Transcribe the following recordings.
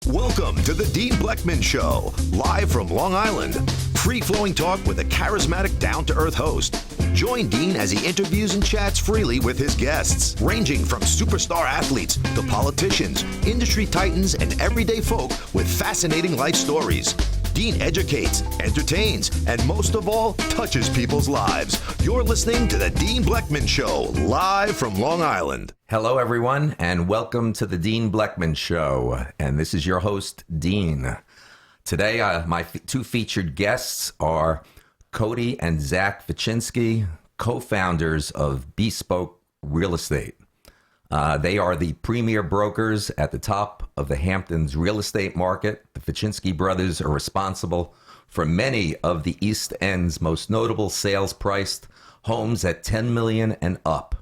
Welcome to the Dean Bleckman Show, live from Long Island. Free-flowing talk with a charismatic, down-to-earth host. Join Dean as he interviews and chats freely with his guests, ranging from superstar athletes to politicians, industry titans, and everyday folk with fascinating life stories. Dean educates, entertains, and most of all, touches people's lives. You're listening to the Dean Bleckman Show, live from Long Island. Hello, everyone, and welcome to the Dean Bleckman Show. And this is your host, Dean. Today, my two featured guests are Cody and Zach Vichinsky, co-founders of Bespoke Real Estate. They are the premier brokers at the top of the Hamptons real estate market. The Vichinsky brothers are responsible for many of the East End's most notable sales-priced homes at $10 million and up.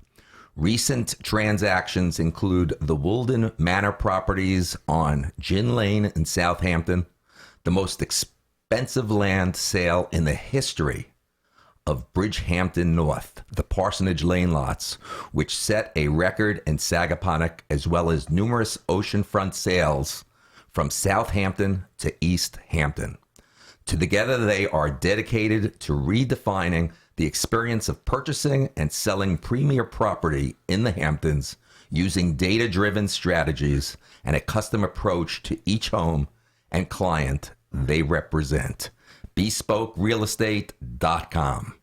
Recent transactions include the Woolden Manor properties on Gin Lane in Southampton, the most expensive land sale in the history of Bridgehampton North, the Parsonage Lane lots, which set a record in Sagaponack, as well as numerous oceanfront sales from Southampton to East Hampton. Together, they are dedicated to redefining the experience of purchasing and selling premier property in the Hamptons using data-driven strategies and a custom approach to each home and client they represent. BespokeRealEstate.com.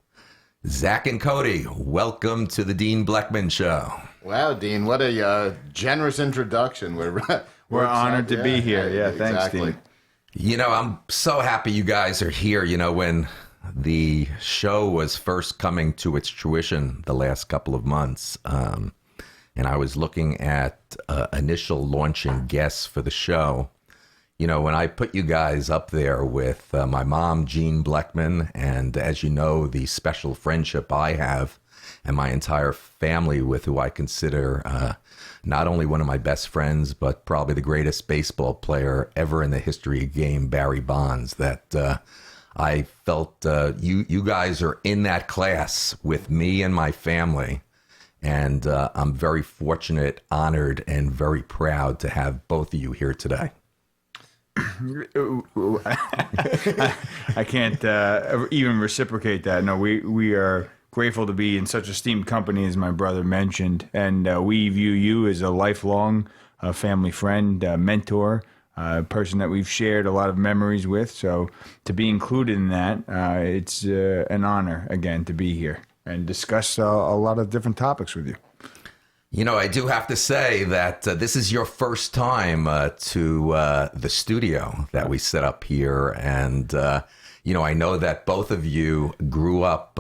Zach and Cody, welcome to the Dean Bleckman Show. Wow, Dean, what a generous introduction. We're honored to be here. Yeah, thanks, exactly. Dean. You know, I'm so happy you guys are here. You know, when the show was first coming to its fruition the last couple of months, and I was looking at initial launching guests for the show, you know, when I put you guys up there with my mom, Jean Bleckman, and as you know, the special friendship I have and my entire family with who I consider not only one of my best friends, but probably the greatest baseball player ever in the history of the game, Barry Bonds, that I felt you guys are in that class with me and my family. And I'm very fortunate, honored, and very proud to have both of you here today. I can't even reciprocate that. No, we are grateful to be in such esteemed company, as my brother mentioned, and we view you as a lifelong family friend, mentor, person that we've shared a lot of memories with. So to be included in that, it's an honor, again, to be here and discuss a lot of different topics with you. You know, I do have to say that this is your first time to the studio that we set up here. And, you know, I know that both of you grew up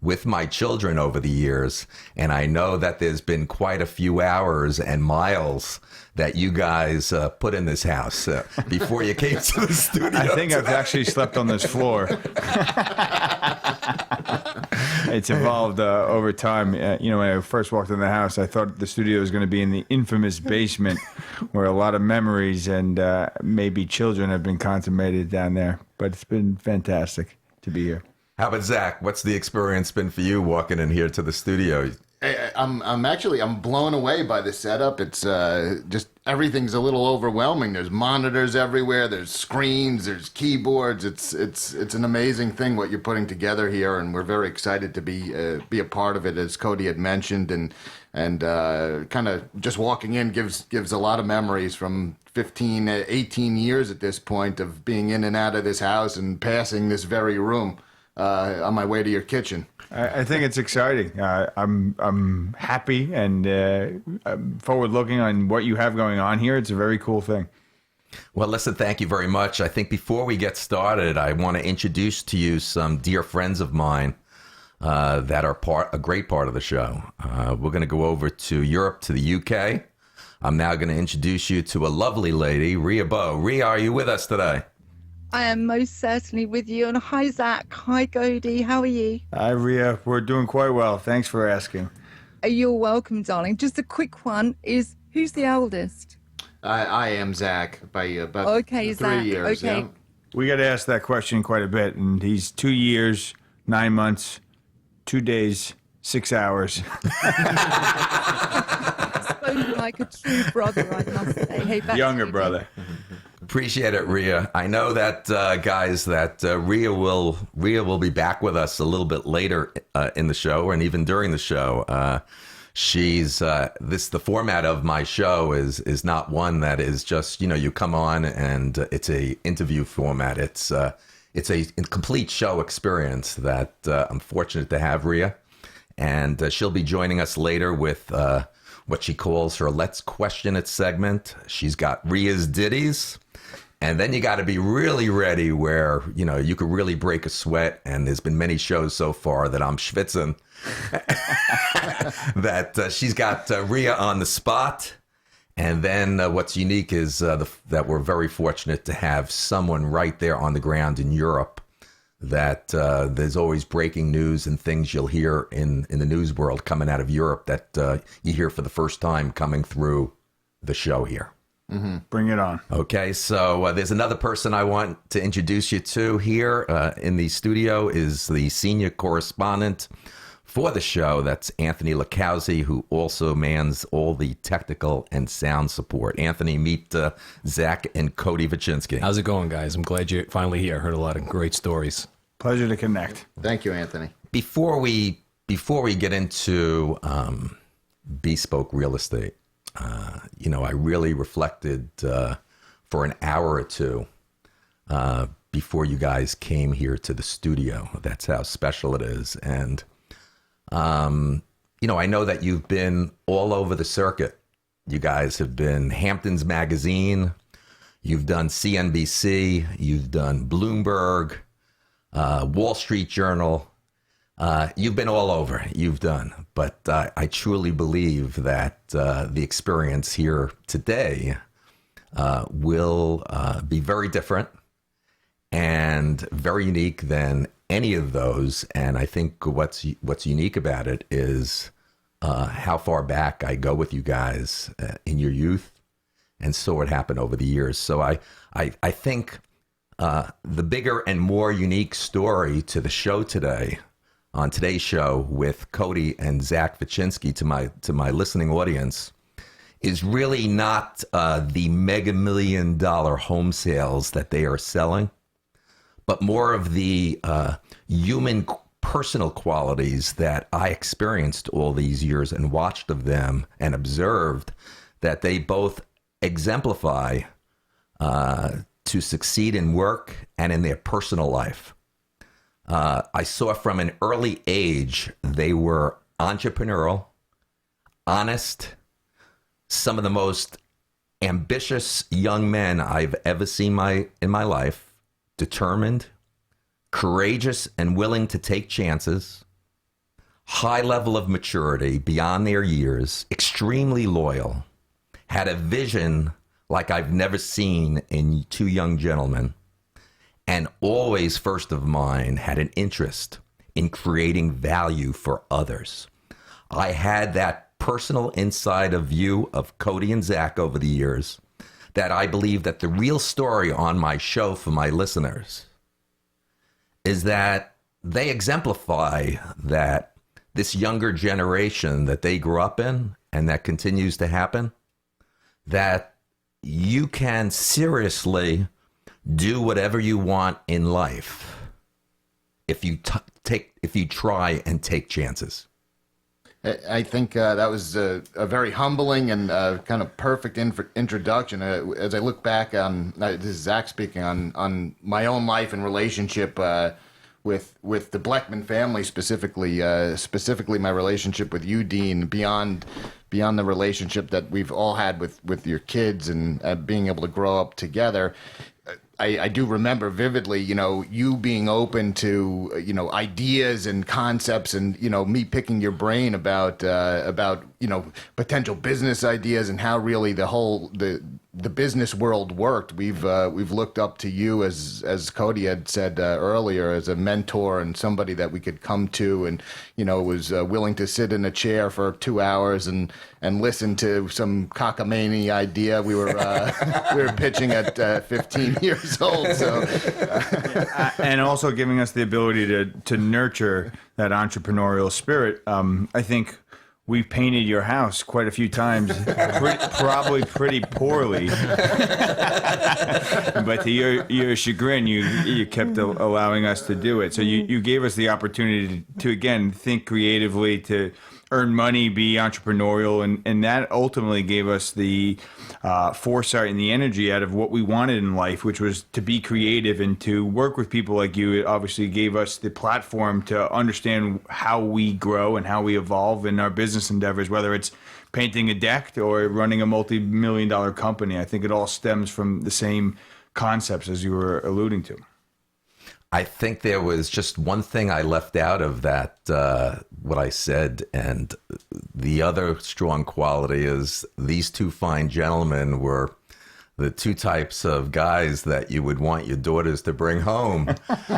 with my children over the years. And I know that there's been quite a few hours and miles that you guys put in this house before you came to the studio. I think I've actually slept on this floor. It's evolved over time. You know, when I first walked in the house, I thought the studio was going to be in the infamous basement where a lot of memories and maybe children have been consummated down there. But it's been fantastic to be here. How about Zach? What's the experience been for you walking in here to the studio? I'm blown away by the setup. It's just everything's a little overwhelming. There's monitors everywhere. There's screens. There's keyboards. It's an amazing thing what you're putting together here, and we're very excited to be a part of it, as Cody had mentioned, and kind of just walking in gives a lot of memories from 15, 18 years at this point of being in and out of this house and passing this very room on my way to your kitchen. I think it's exciting. I'm happy and I'm forward-looking on what you have going on here. It's a very cool thing. Well, listen, thank you very much. I think before we get started, I want to introduce to you some dear friends of mine that are a great part of the show. We're going to go over to Europe, to the UK. I'm now going to introduce you to a lovely lady, Ria Bowe. Ria, are you with us today? I am most certainly with you. And hi, Zach. Hi, Cody. How are you? Hi, Ria. We're doing quite well. Thanks for asking. You're welcome, darling. Just a quick one is, who's the eldest? I am Zach by about 3 Zach. years. Okay. Yeah. We got asked that question quite a bit, and he's 2 years, 9 months, 2 days, 6 hours. Spoken like a true brother, I must say. Hey, back Younger to you, brother. Appreciate it, Rhea. I know that, guys, that Rhea will be back with us a little bit later in the show, and even during the show. She's the format of my show is not one that is just, you come on and it's a interview format. It's a complete show experience that I'm fortunate to have Rhea, and she'll be joining us later with what she calls her Let's Question It segment. She's got Rhea's ditties. And then you got to be really ready where, you could really break a sweat. And there's been many shows so far that I'm schwitzing that she's got Rhea on the spot. And then what's unique is that we're very fortunate to have someone right there on the ground in Europe that there's always breaking news and things you'll hear in the news world coming out of Europe that you hear for the first time coming through the show here. Mm-hmm. Bring it on. Okay, so there's another person I want to introduce you to here in the studio is the senior correspondent for the show. That's Anthony Lacauzi, who also mans all the technical and sound support. Anthony, meet Zach and Cody Vichinsky. How's it going, guys? I'm glad you're finally here. I heard a lot of great stories. Pleasure to connect. Thank you, Anthony. Before we get into bespoke real estate, I really reflected for an hour or two before you guys came here to the studio. That's how special it is. And, I know that you've been all over the circuit. You guys have been Hamptons Magazine. You've done CNBC. You've done Bloomberg, Wall Street Journal. You've been all over. You've done. But I truly believe that the experience here today will be very different and very unique than any of those. And I think what's unique about it is how far back I go with you guys in your youth and saw it happen over the years. So I think the bigger and more unique story to the show today, on today's show with Cody and Zach Vichinsky, to my listening audience, is really not the mega $1 million home sales that they are selling, but more of the human personal qualities that I experienced all these years and watched of them and observed that they both exemplify to succeed in work and in their personal life. I saw from an early age they were entrepreneurial, honest, some of the most ambitious young men I've ever seen in my life, determined, courageous and willing to take chances, high level of maturity beyond their years, extremely loyal, had a vision like I've never seen in two young gentlemen, and always, first of mind, had an interest in creating value for others. I had that personal inside of view of Cody and Zach over the years that I believe that the real story on my show for my listeners is that they exemplify that this younger generation that they grew up in and that continues to happen, that you can seriously do whatever you want in life if you try and take chances. I think that was a very humbling and kind of perfect introduction. As I look back on, this is Zach speaking, on my own life and relationship with the Bleckman family, specifically my relationship with you, Dean, beyond the relationship that we've all had with your kids and being able to grow up together. I do remember vividly, you being open to, ideas and concepts and, me picking your brain about potential business ideas and how really the business world worked. We've looked up to you, as Cody had said earlier, as a mentor and somebody that we could come to and, was willing to sit in a chair for 2 hours and listen to some cockamamie idea we were pitching at 15 years old. So, and also giving us the ability to nurture that entrepreneurial spirit. I think we've painted your house quite a few times, probably pretty poorly. But to your chagrin, you kept allowing us to do it. So you gave us the opportunity to again, think creatively, to earn money, be entrepreneurial, and that ultimately gave us the foresight and the energy out of what we wanted in life, which was to be creative and to work with people like you. It obviously gave us the platform to understand how we grow and how we evolve in our business endeavors, whether it's painting a deck or running a multi-million-dollar company. I think it all stems from the same concepts as you were alluding to. I think there was just one thing I left out of that, what I said, and the other strong quality is these two fine gentlemen were the two types of guys that you would want your daughters to bring home.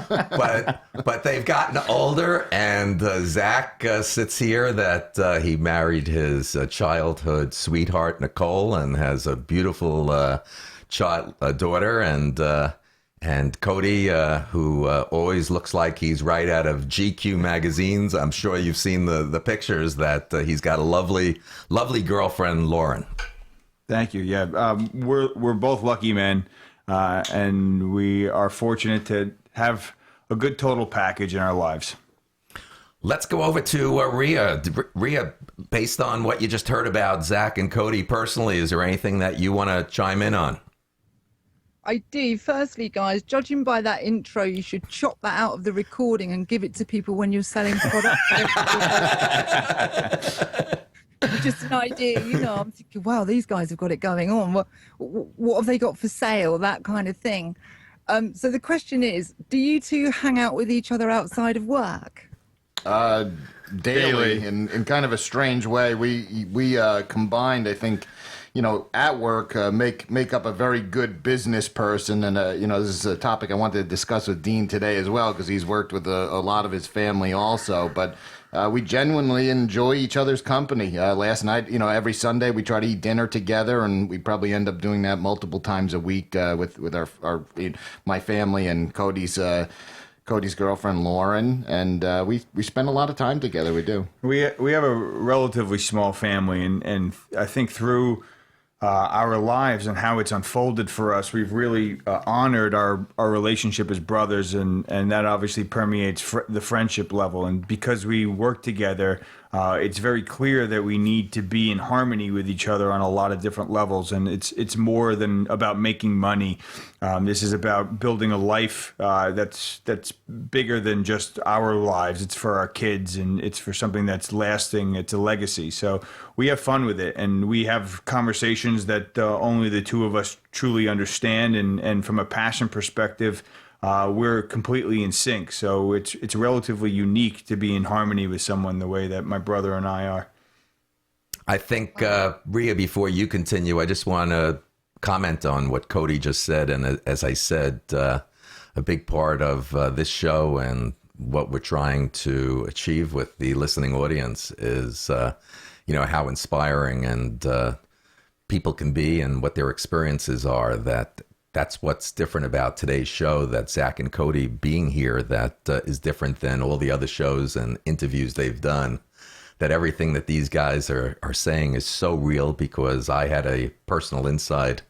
but they've gotten older, and Zach sits here that he married his childhood sweetheart, Nicole, and has a beautiful daughter, and Cody, who always looks like he's right out of GQ magazines. I'm sure you've seen the pictures that he's got a lovely, lovely girlfriend, Lauren. Thank you. Yeah, we're both lucky men, and we are fortunate to have a good total package in our lives. Let's go over to Rhea. Rhea, based on what you just heard about Zach and Cody personally, is there anything that you want to chime in on? I do. Firstly, guys, judging by that intro, you should chop that out of the recording and give it to people when you're selling products. Just an idea, I'm thinking, wow, these guys have got it going on. What have they got for sale? That kind of thing. So the question is, do you two hang out with each other outside of work? Daily. In kind of a strange way. We combined, I think, at work, make up a very good business person. And, this is a topic I wanted to discuss with Dean today as well, because he's worked with a lot of his family also. But we genuinely enjoy each other's company. Last night, every Sunday we try to eat dinner together, and we probably end up doing that multiple times a week with my family and Cody's girlfriend, Lauren. And we spend a lot of time together. We do. We have a relatively small family, and I think through our lives and how it's unfolded for us, we've really honored our relationship as brothers, and that obviously permeates the friendship level. And because we work together, it's very clear that we need to be in harmony with each other on a lot of different levels. And it's more than about making money. This is about building a life that's bigger than just our lives. It's for our kids, and it's for something that's lasting. It's a legacy. So we have fun with it, and we have conversations that only the two of us truly understand. And from a passion perspective, we're completely in sync. So it's relatively unique to be in harmony with someone the way that my brother and I are. I think, Rhea, before you continue, I just want to comment on what Cody just said. And as I said, a big part of this show and what we're trying to achieve with the listening audience is, how inspiring and people can be and what their experiences are. That's what's different about today's show, that Zach and Cody being here, that is different than all the other shows and interviews they've done. That everything that these guys are saying is so real, because I had a personal inside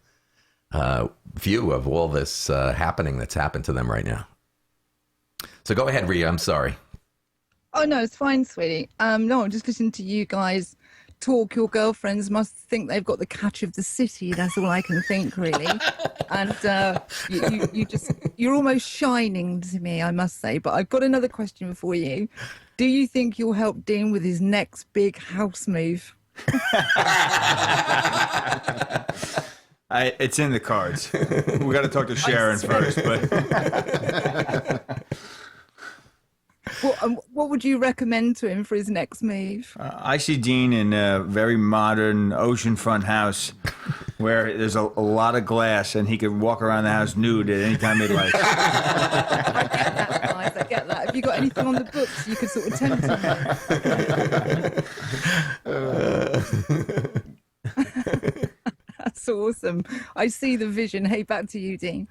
view of all this happening that's happened to them right now. So go ahead, Rhea. I'm sorry. Oh, no, it's fine, sweetie. No, I'm just listening to you guys talk. Your girlfriends must think they've got the catch of the city. That's all I can think, really. And you're almost shining to me, I must say. But I've got another question for you. Do you think you'll help Dean with his next big house move? It's in the cards. We got to talk to Sharon first, but. What would you recommend to him for his next move? I see Dean in a very modern oceanfront house where there's a lot of glass, and he could walk around the house nude at any time he'd like. I get that, guys. I get that. Have you got anything on the books you could sort of tempt him with? That's awesome. awesome. I see the vision. Hey, back to you, Dean.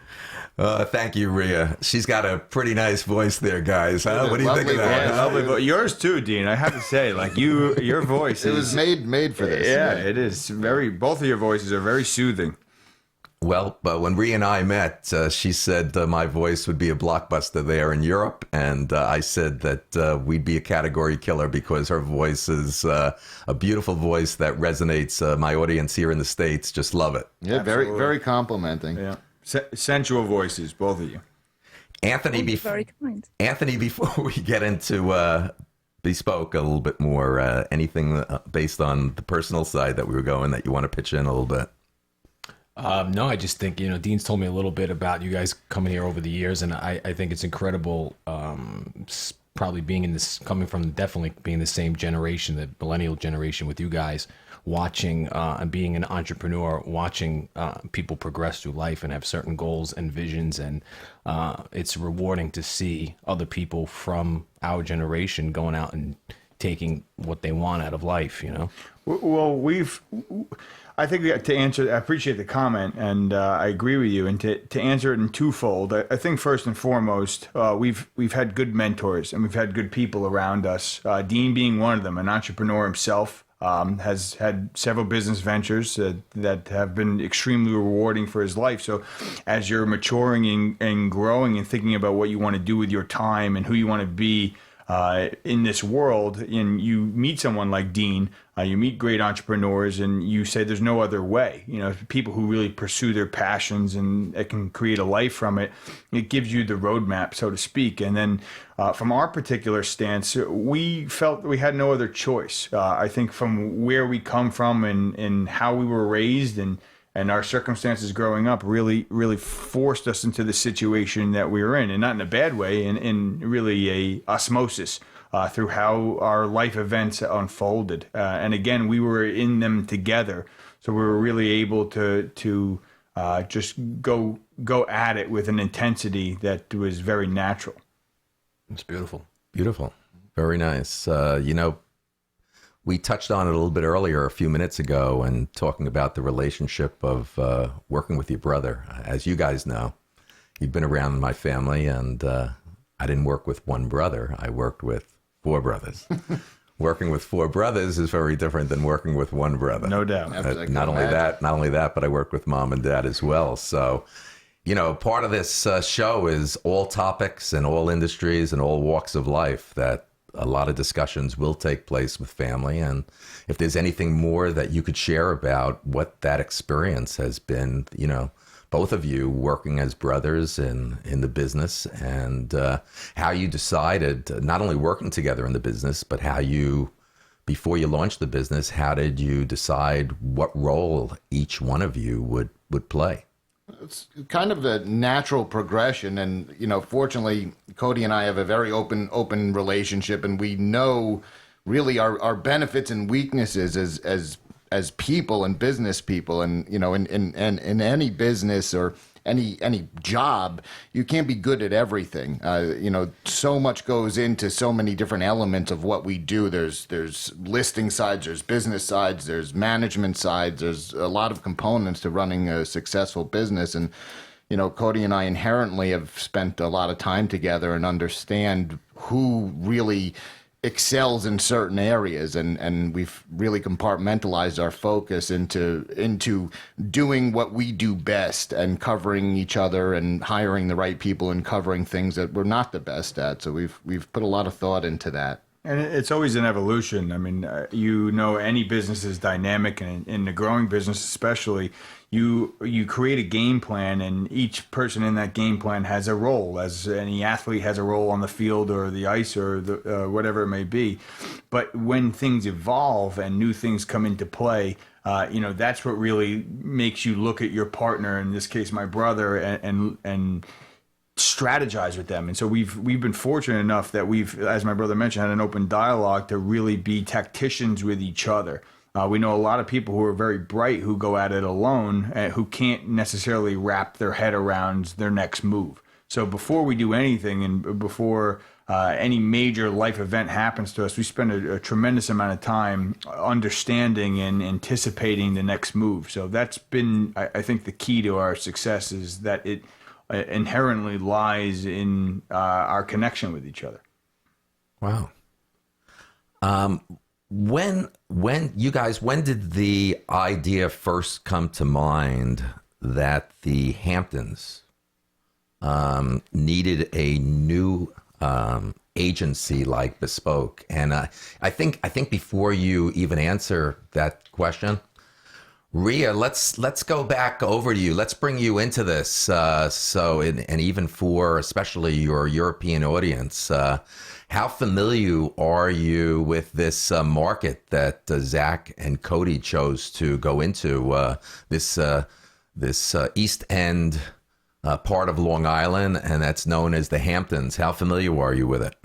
Thank you, Rhea. She's got a pretty nice voice there, guys. Huh? What do you think of that? voice. Lovely, but yours too, Dean. I have to say, like your voice. It was made for this. Yeah, it is very. Both of your voices are very soothing. Well, but when Rhea and I met, she said my voice would be a blockbuster there in Europe, and I said that we'd be a category killer because her voice is a beautiful voice that resonates. My audience here in the States just love it. Yeah, very complimenting. Yeah, sensual voices, both of you. Anthony, Very kind. Anthony, before we get into Bespoke a little bit more, anything based on the personal side that we were going that you want to pitch in a little bit? No, I just think, Dean's told me a little bit about you guys coming here over the years, and I think it's incredible, probably definitely being the same generation, the millennial generation with you guys, watching and being an entrepreneur, watching people progress through life and have certain goals and visions, and it's rewarding to see other people from our generation going out and taking what they want out of life, Well, I think to answer, I appreciate the comment, and I agree with you. And to answer it in twofold, I think first and foremost, we've had good mentors and we've had good people around us. Dean being one of them, an entrepreneur himself, has had several business ventures that have been extremely rewarding for his life. So as you're maturing and growing and thinking about what you want to do with your time and who you want to be in this world, and you meet someone like Dean, you meet great entrepreneurs, and you say there's no other way. People who really pursue their passions and it can create a life from it. It gives you the roadmap, so to speak. And then from our particular stance, we felt we had no other choice. I think from where we come from and how we were raised and our circumstances growing up really forced us into the situation that we were in, and not in a bad way, in really a osmosis through how our life events unfolded. And again, we were in them together, so we were really able to just go at it with an intensity that was very natural. It's beautiful. Beautiful. Very nice. We touched on it a little bit earlier, a few minutes ago, and talking about the relationship of working with your brother. As you guys know, you've been around my family, and I didn't work with one brother. I worked with 4 brothers. Working with 4 brothers is very different than working with one brother. No doubt. Not only that, but I worked with mom and dad as well. So, part of this show is all topics and all industries and all walks of life that a lot of discussions will take place with family. And if there's anything more that you could share about what that experience has been, both of you working as brothers in the business, and how you decided, not only working together in the business, but how you, before you launched the business, how did you decide what role each one of you would play? It's kind of a natural progression, and fortunately, Cody and I have a very open relationship, and we know really our benefits and weaknesses as people and business people, and in any business or any job, you can't be good at everything. So much goes into so many different elements of what we do. There's listing sides, there's business sides, there's management sides. There's a lot of components to running a successful business. And, Cody and I inherently have spent a lot of time together and understand who really excels in certain areas, and we've really compartmentalized our focus into doing what we do best and covering each other and hiring the right people and covering things that we're not the best at. So we've put a lot of thought into that. And it's always an evolution. I mean, any business is dynamic, and in the growing business especially, you create a game plan, and each person in that game plan has a role, as any athlete has a role on the field or the ice or whatever it may be. But when things evolve and new things come into play, that's what really makes you look at your partner, in this case my brother, and strategize with them. And so we've been fortunate enough that we've, as my brother mentioned, had an open dialogue to really be tacticians with each other. We know a lot of people who are very bright who go at it alone, who can't necessarily wrap their head around their next move. So before we do anything, and before any major life event happens to us, we spend a tremendous amount of time understanding and anticipating the next move. So that's been, I think, the key to our success is that it inherently lies in our connection with each other. Wow. When did the idea first come to mind that the Hamptons needed a new agency like Bespoke? And I think before you even answer that question, Rhea, let's go back over to you. Let's bring you into this. And even for especially your European audience, how familiar are you with this market that Zach and Cody chose to go into? This East End part of Long Island, and that's known as the Hamptons. How familiar are you with it?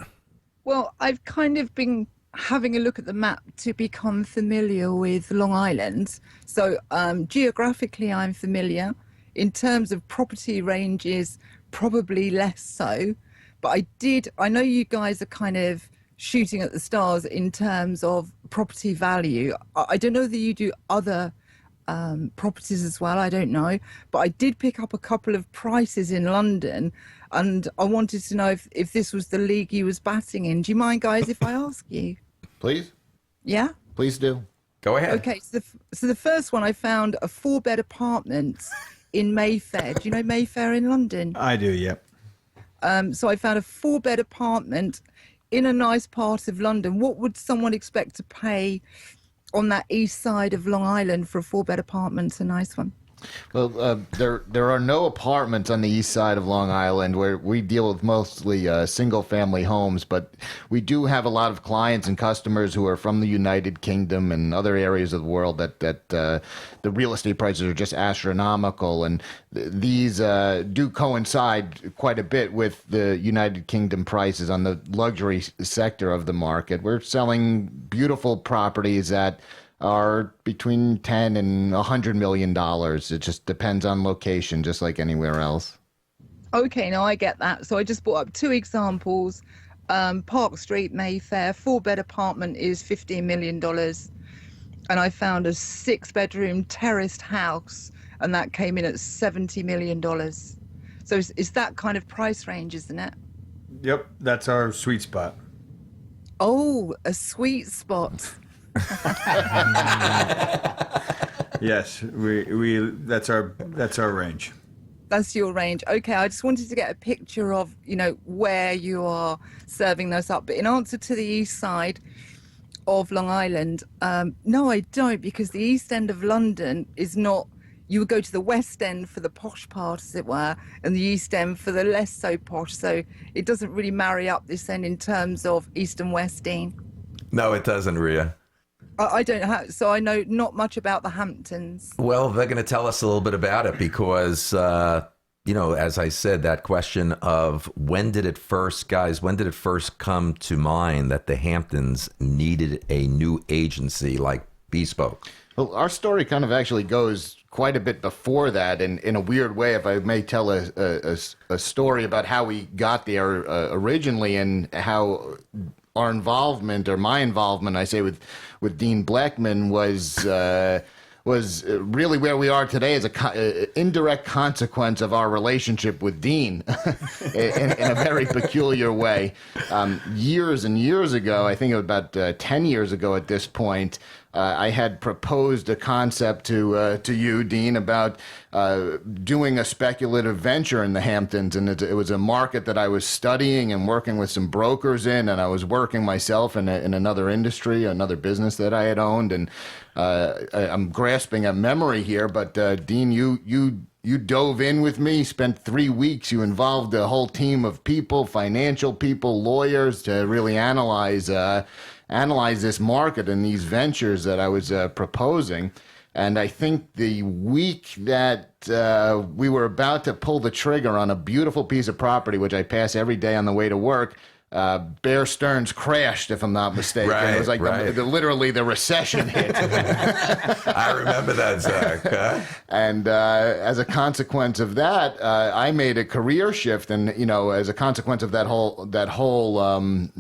Well, I've kind of been having a look at the map to become familiar with Long Island. So geographically, I'm familiar. In terms of property ranges, probably less so. But I know you guys are kind of shooting at the stars in terms of property value. I don't know that you do other properties as well, I don't know. But I did pick up a couple of prices in London, and I wanted to know if this was the league you was batting in. Do you mind, guys, if I ask you? Please. Yeah? Please do. Go ahead. Okay, so the first one, I found a 4-bed apartment in Mayfair. Do you know Mayfair in London? I do, yep. So I found a 4-bed apartment in a nice part of London. What would someone expect to pay on that east side of Long Island for a 4-bed apartment? A nice one. Well, there are no apartments on the east side of Long Island, where we deal with mostly single-family homes, but we do have a lot of clients and customers who are from the United Kingdom and other areas of the world that the real estate prices are just astronomical, and these do coincide quite a bit with the United Kingdom prices on the luxury sector of the market. We're selling beautiful properties that are between $10 and $100 million. It just depends on location, just like anywhere else. Okay, now I get that. So I just brought up 2 examples. Park Street, Mayfair, 4-bed apartment is $15 million. And I found a 6-bedroom terraced house, and that came in at $70 million. So it's that kind of price range, isn't it? Yep, that's our sweet spot. Oh, a sweet spot. Yes, we that's our range. That's your range. Okay, I just wanted to get a picture of, where you are serving those up. But in answer to the east side of Long Island, no, I don't, because the east end of London is not, you would go to the west end for the posh part, as it were, and the east end for the less so posh. So it doesn't really marry up this end in terms of east and west, Dean. No, it doesn't, Rhea. I don't have, so I know not much about the Hamptons. Well, they're going to tell us a little bit about it because, as I said, that question of when did it first come to mind that the Hamptons needed a new agency like Bespoke? Well, our story kind of actually goes quite a bit before that, and in a weird way, if I may tell a story about how we got there originally and how our involvement, or my involvement, I say, with Dean Bleckman was really where we are today as an indirect consequence of our relationship with Dean in a very peculiar way. Years and years ago, I think about 10 years ago at this point, I had proposed a concept to you, Dean, about doing a speculative venture in the Hamptons, and it was a market that I was studying and working with some brokers in, and I was working myself in another industry, another business that I had owned, and I'm grasping at memory here, but Dean, you dove in with me, spent 3 weeks. You involved a whole team of people, financial people, lawyers, to really analyze this market and these ventures that I was proposing. And I think the week that we were about to pull the trigger on a beautiful piece of property, which I pass every day on the way to work, Bear Stearns crashed, if I'm not mistaken. Right, It was like right. literally the recession hit. I remember that, Zach. Huh? And as a consequence of that, I made a career shift. And, as a consequence of that whole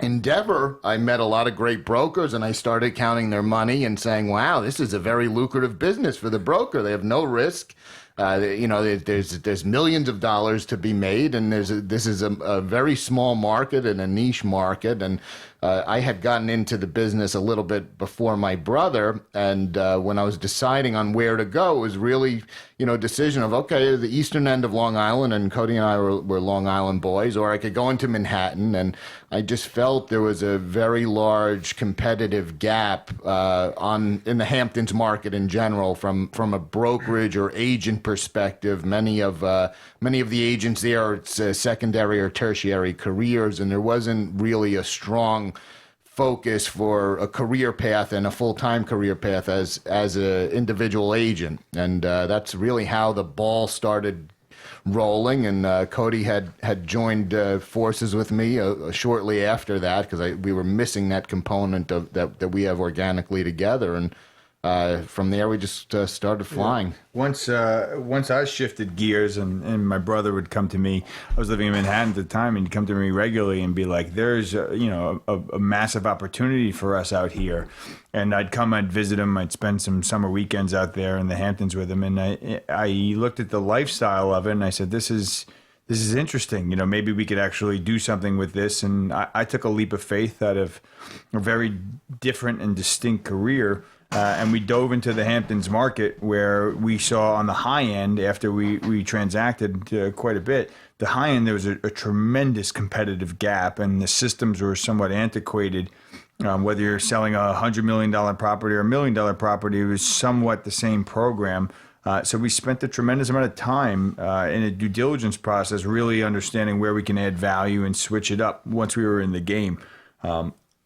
endeavor, I met a lot of great brokers, and I started counting their money and saying, wow, this is a very lucrative business for the broker. They have no risk. There's millions of dollars to be made, and this is a very small market and a niche market. And I had gotten into the business a little bit before my brother, and when I was deciding on where to go, it was really, a decision of, okay, the eastern end of Long Island, and Cody and I were Long Island boys, or I could go into Manhattan. And I just felt there was a very large competitive gap in the Hamptons market in general, from a brokerage or agent perspective. Many of the agents there, it's secondary or tertiary careers, and there wasn't really a strong focus for a career path and a full-time career path as an individual agent. And that's really how the ball started rolling. And Cody had joined forces with me shortly after that, because we were missing that component of that we have organically together. And from there, we just started flying. Once I shifted gears and my brother would come to me, I was living in Manhattan at the time, and he'd come to me regularly and be like, there's a massive opportunity for us out here. And I'd visit him. I'd spend some summer weekends out there in the Hamptons with him. And I looked at the lifestyle of it, and I said, this is interesting. Maybe we could actually do something with this. And I took a leap of faith out of a very different and distinct career. And we dove into the Hamptons market, where we saw on the high end, after we transacted quite a bit, the high end, there was a tremendous competitive gap, and the systems were somewhat antiquated. Whether you're selling a $100 million property or $1 million property, it was somewhat the same program. So we spent a tremendous amount of time in a due diligence process, really understanding where we can add value and switch it up once we were in the game.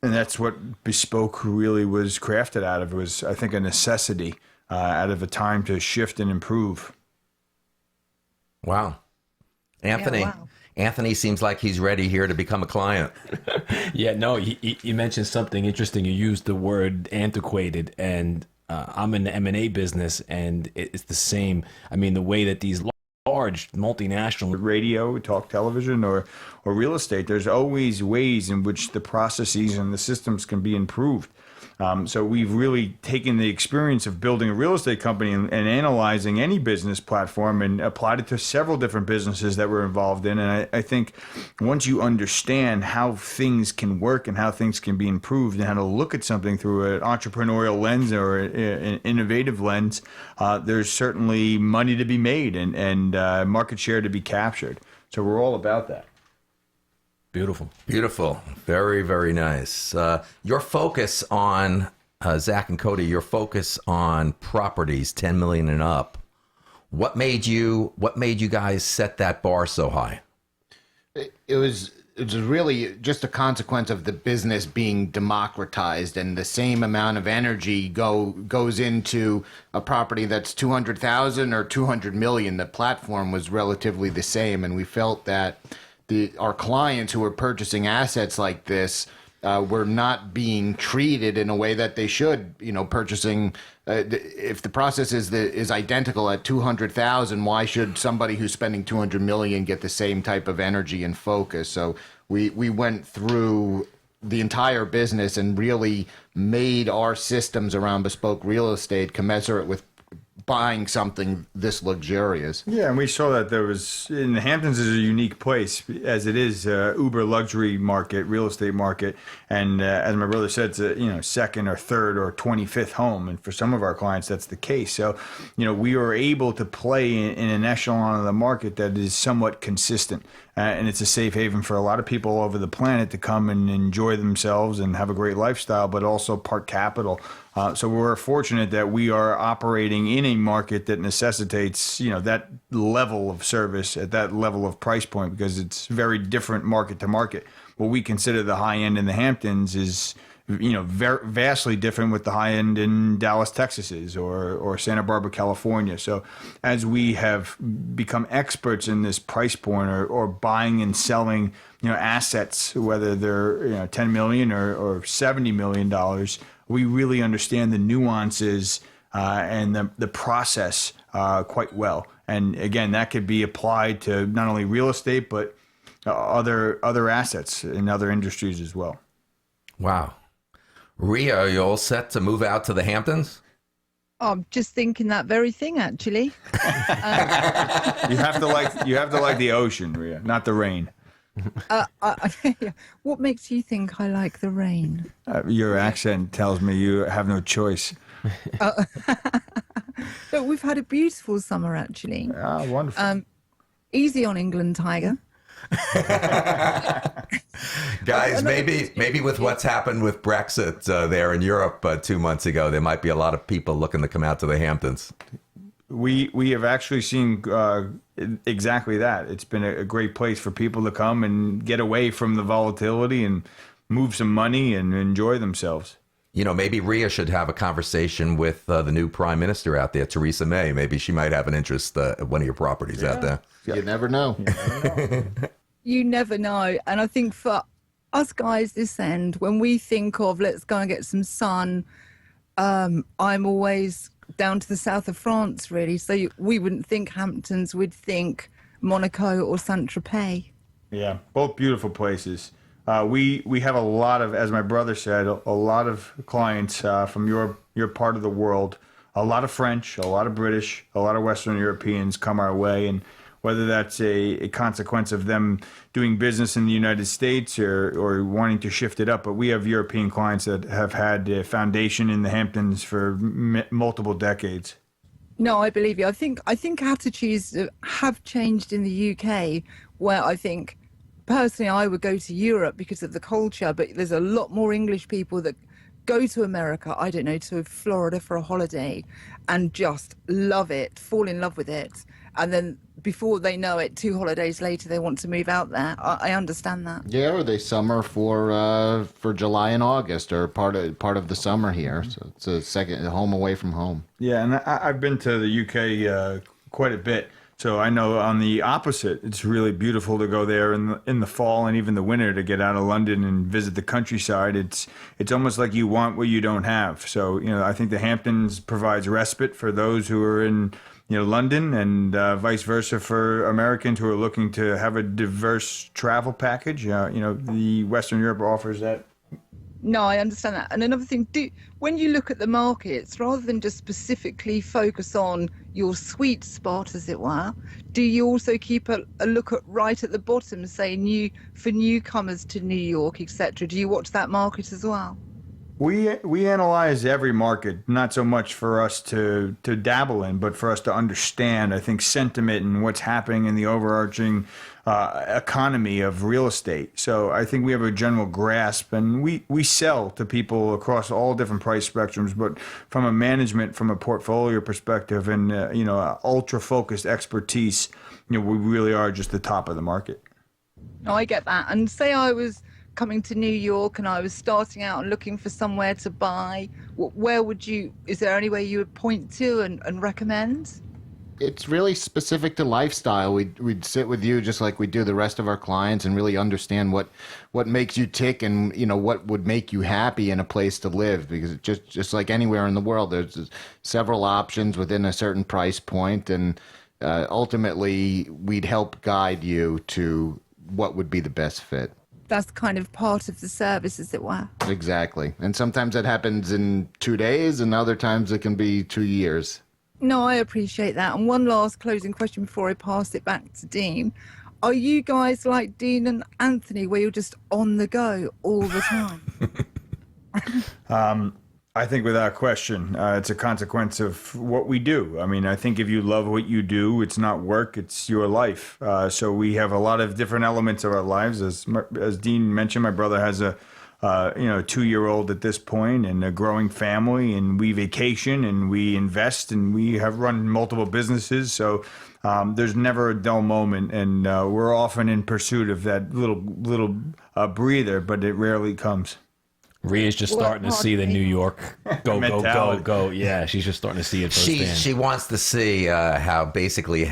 And that's what Bespoke really was crafted out of. It was, I think, a necessity out of a time to shift and improve. Wow. Anthony. Yeah, wow. Anthony seems like he's ready here to become a client. Yeah, no, you mentioned something interesting. You used the word antiquated, and I'm in the M&A business, and it's the same. I mean, the way that these large multinational Radio, talk television, or real estate, there's always ways in which the processes and the systems can be improved. So we've really taken the experience of building a real estate company and analyzing any business platform and applied it to several different businesses that we're involved in. And I think once you understand how things can work and how things can be improved and how to look at something through an entrepreneurial lens or an innovative lens, there's certainly money to be made and market share to be captured. So we're all about that. beautiful. Beautiful. Very, very nice. Your focus on, Zach and Cody, your focus on properties 10 million and up. What made you guys set that bar so high? It was really just a consequence of the business being democratized, and the same amount of energy goes into a property that's 200,000 or 200 million. The platform was relatively the same, and we felt that our clients who were purchasing assets like this were not being treated in a way that they should. Purchasing if the process is identical at 200,000, why should somebody who's spending 200 million get the same type of energy and focus? So we went through the entire business and really made our systems around bespoke real estate commensurate with buying something this luxurious. Yeah, and we saw that there was, in the Hamptons is a unique place, as it is uber luxury market, real estate market, and as my brother said, it's a second or third or 25th home, and for some of our clients that's the case. So we were able to play in an echelon of the market that is somewhat consistent, and it's a safe haven for a lot of people all over the planet to come and enjoy themselves and have a great lifestyle, but also park capital. So we're fortunate that we are operating in a market that necessitates, that level of service at that level of price point, because it's very different market to market. What we consider the high end in the Hamptons is vastly different with the high end in Dallas, Texas is, or Santa Barbara, California. So as we have become experts in this price point or buying and selling, assets, whether they're, 10 million or $70 million, we really understand the nuances and the process quite well. And again, that could be applied to not only real estate, but other assets in other industries as well. Wow. Rhea, are you all set to move out to the Hamptons? I'm just thinking that very thing, actually. You have to like the ocean, Rhea, not the rain. What makes you think I like the rain? Your accent tells me you have no choice. But we've had a beautiful summer, actually. Ah, wonderful. Easy on England, Tiger. Guys, maybe with what's happened with Brexit there in Europe 2 months ago, there might be a lot of people looking to come out to the Hamptons. We have actually seen exactly that. It's been a great place for people to come and get away from the volatility and move some money and enjoy themselves. Maybe Rhea should have a conversation with the new prime minister out there, Theresa May. Maybe she might have an interest at one of your properties out there. You never know. You never know. And I think for us guys this end, when we think of let's go and get some sun, I'm always down to the south of France, really. So we wouldn't think Hamptons, we'd think Monaco or Saint-Tropez. Yeah, both beautiful places. We have a lot of, as my brother said, a lot of clients from your part of the world. A lot of French, a lot of British, a lot of Western Europeans come our way, and whether that's a consequence of them doing business in the United States or wanting to shift it up. But we have European clients that have had a foundation in the Hamptons for multiple decades. No, I believe you. I think attitudes have changed in the UK, where I think personally I would go to Europe because of the culture, but there's a lot more English people that go to America, I don't know, to Florida for a holiday and just love it, fall in love with it. And then before they know it, 2 holidays later, they want to move out there. I understand that. Yeah, or they summer for July and August, or part of the summer here. So it's a second home away from home. Yeah, and I've been to the UK quite a bit. So I know on the opposite, it's really beautiful to go there in the fall and even the winter to get out of London and visit the countryside. It's almost like you want what you don't have. So I think the Hamptons provides respite for those who are in London, and vice versa for Americans who are looking to have a diverse travel package. The Western Europe offers that. No, I understand that. And another thing, when you look at the markets, rather than just specifically focus on your sweet spot, as it were, do you also keep a look at right at the bottom, say for newcomers to New York, etc.? Do you watch that market as well? We analyze every market, not so much for us to dabble in, but for us to understand, I think, sentiment and what's happening in the overarching economy of real estate. So I think we have a general grasp, and we sell to people across all different price spectrums, but from a management, from a portfolio perspective, and ultra-focused expertise, we really are just the top of the market. No, I get that. And say I was coming to New York and I was starting out and looking for somewhere to buy, is there any way you would point to and recommend? It's really specific to lifestyle. We'd sit with you just like we do the rest of our clients and really understand what makes you tick and what would make you happy in a place to live, because just like anywhere in the world, there's several options within a certain price point, and ultimately we'd help guide you to what would be the best fit. That's kind of part of the service, as it were. Exactly. And sometimes that happens in 2 days, and other times it can be 2 years. No, I appreciate that. And one last closing question before I pass it back to Dean. Are you guys like Dean and Anthony, where you're just on the go all the time? I think without question, it's a consequence of what we do. I mean, I think if you love what you do, it's not work, it's your life. So we have a lot of different elements of our lives. As Dean mentioned, my brother has a 2-year-old at this point and a growing family, and we vacation and we invest and we have run multiple businesses. So there's never a dull moment, and we're often in pursuit of that little breather, but it rarely comes. Rhea's just starting to see the New York go. Yeah, she's just starting to see it firsthand. She wants to see how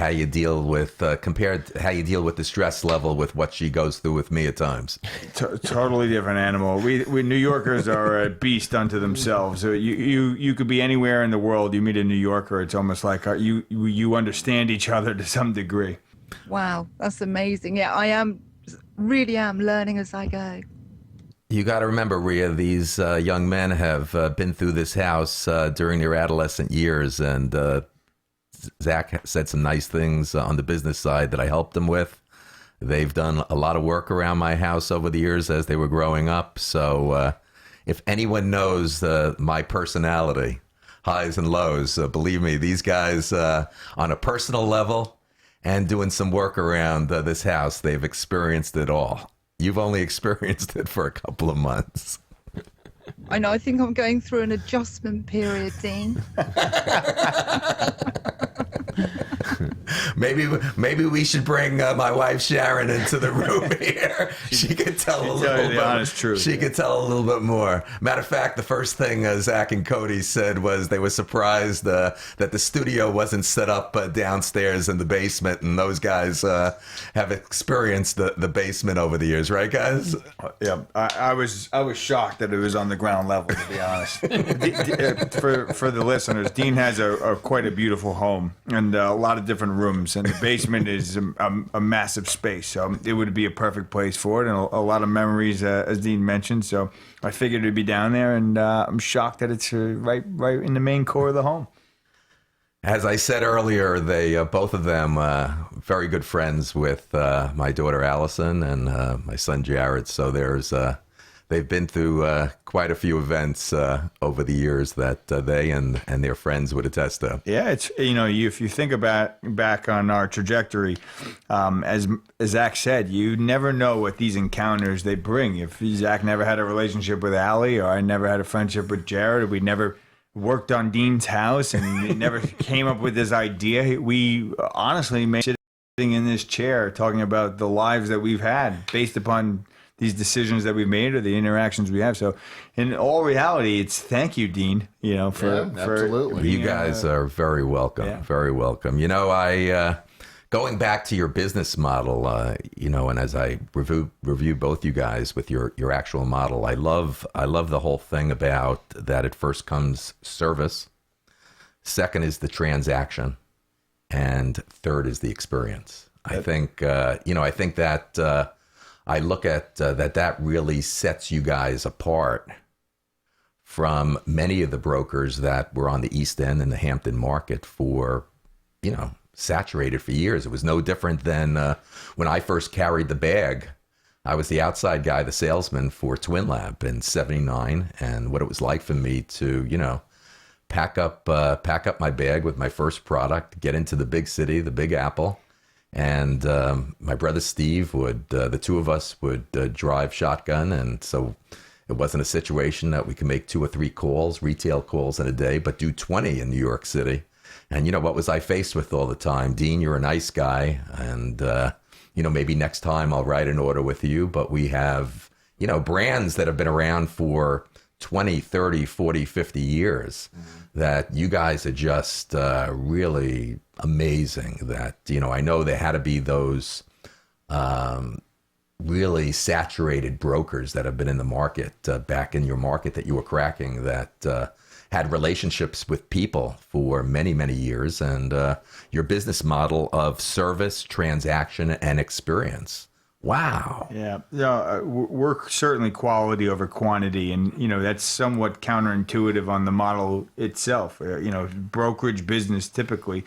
you deal with how you deal with the stress level with what she goes through with me at times. Totally different animal. We New Yorkers are a beast unto themselves. So you could be anywhere in the world. You meet a New Yorker, it's almost like you understand each other to some degree. Wow, that's amazing. Yeah, I really am learning as I go. You got to remember, Rhea, these young men have been through this house during their adolescent years, and Zach said some nice things on the business side that I helped them with. They've done a lot of work around my house over the years as they were growing up. So if anyone knows my personality, highs and lows, believe me, these guys on a personal level and doing some work around this house, they've experienced it all. You've only experienced it for a couple of months. I know. I think I'm going through an adjustment period, Dean. Maybe we should bring my wife Sharon into the room here. She could tell a little bit. Honest truth. She could tell a little bit more. Matter of fact, the first thing Zach and Cody said was they were surprised that the studio wasn't set up downstairs in the basement, and those guys have experienced the basement over the years, right, guys? Yeah, I was shocked that it was on the ground level, to be honest. For the listeners, Dean has quite a beautiful home and a lot of different rooms, and the basement is a massive space, so it would be a perfect place for it, and a lot of memories, as Dean mentioned. So I figured it'd be down there, and I'm shocked that it's right in the main core of the home. As I said earlier, they both of them very good friends with my daughter Allison and my son Jared. So they've been through quite a few events over the years that they and their friends would attest to. Yeah, it's if you think back on our trajectory, as Zach said, you never know what these encounters they bring. If Zach never had a relationship with Allie, or I never had a friendship with Jared, or we never worked on Dean's house and never came up with this idea, we honestly made sitting in this chair talking about the lives that we've had based upon these decisions that we've made or the interactions we have. So in all reality, it's thank you, Dean, for absolutely. You guys are very welcome. Yeah. Very welcome. I going back to your business model, and as I review both you guys with your actual model, I love the whole thing about that. It first comes service, second is the transaction, and third is the experience. I think that I look at that really sets you guys apart from many of the brokers that were on the East End and the Hampton market for, saturated for years. It was no different than when I first carried the bag. I was the outside guy, the salesman for Twin Lab in '79, and what it was like for me to, pack up my bag with my first product, get into the big city, the Big Apple, and my brother Steve the two of us would drive shotgun, and so it wasn't a situation that we could make 2 or 3 retail calls in a day, but do 20 in New York City. And what was I faced with all the time? Dean, you're a nice guy, and maybe next time I'll write an order with you, but we have brands that have been around for 20, 30, 40, 50 years that you guys are just really amazing. That I know there had to be those really saturated brokers that have been in the market back in your market that you were cracking, that had relationships with people for many, many years, and your business model of service, transaction, and experience. Wow. Yeah. We're certainly quality over quantity, and that's somewhat counterintuitive on the model itself. Brokerage business typically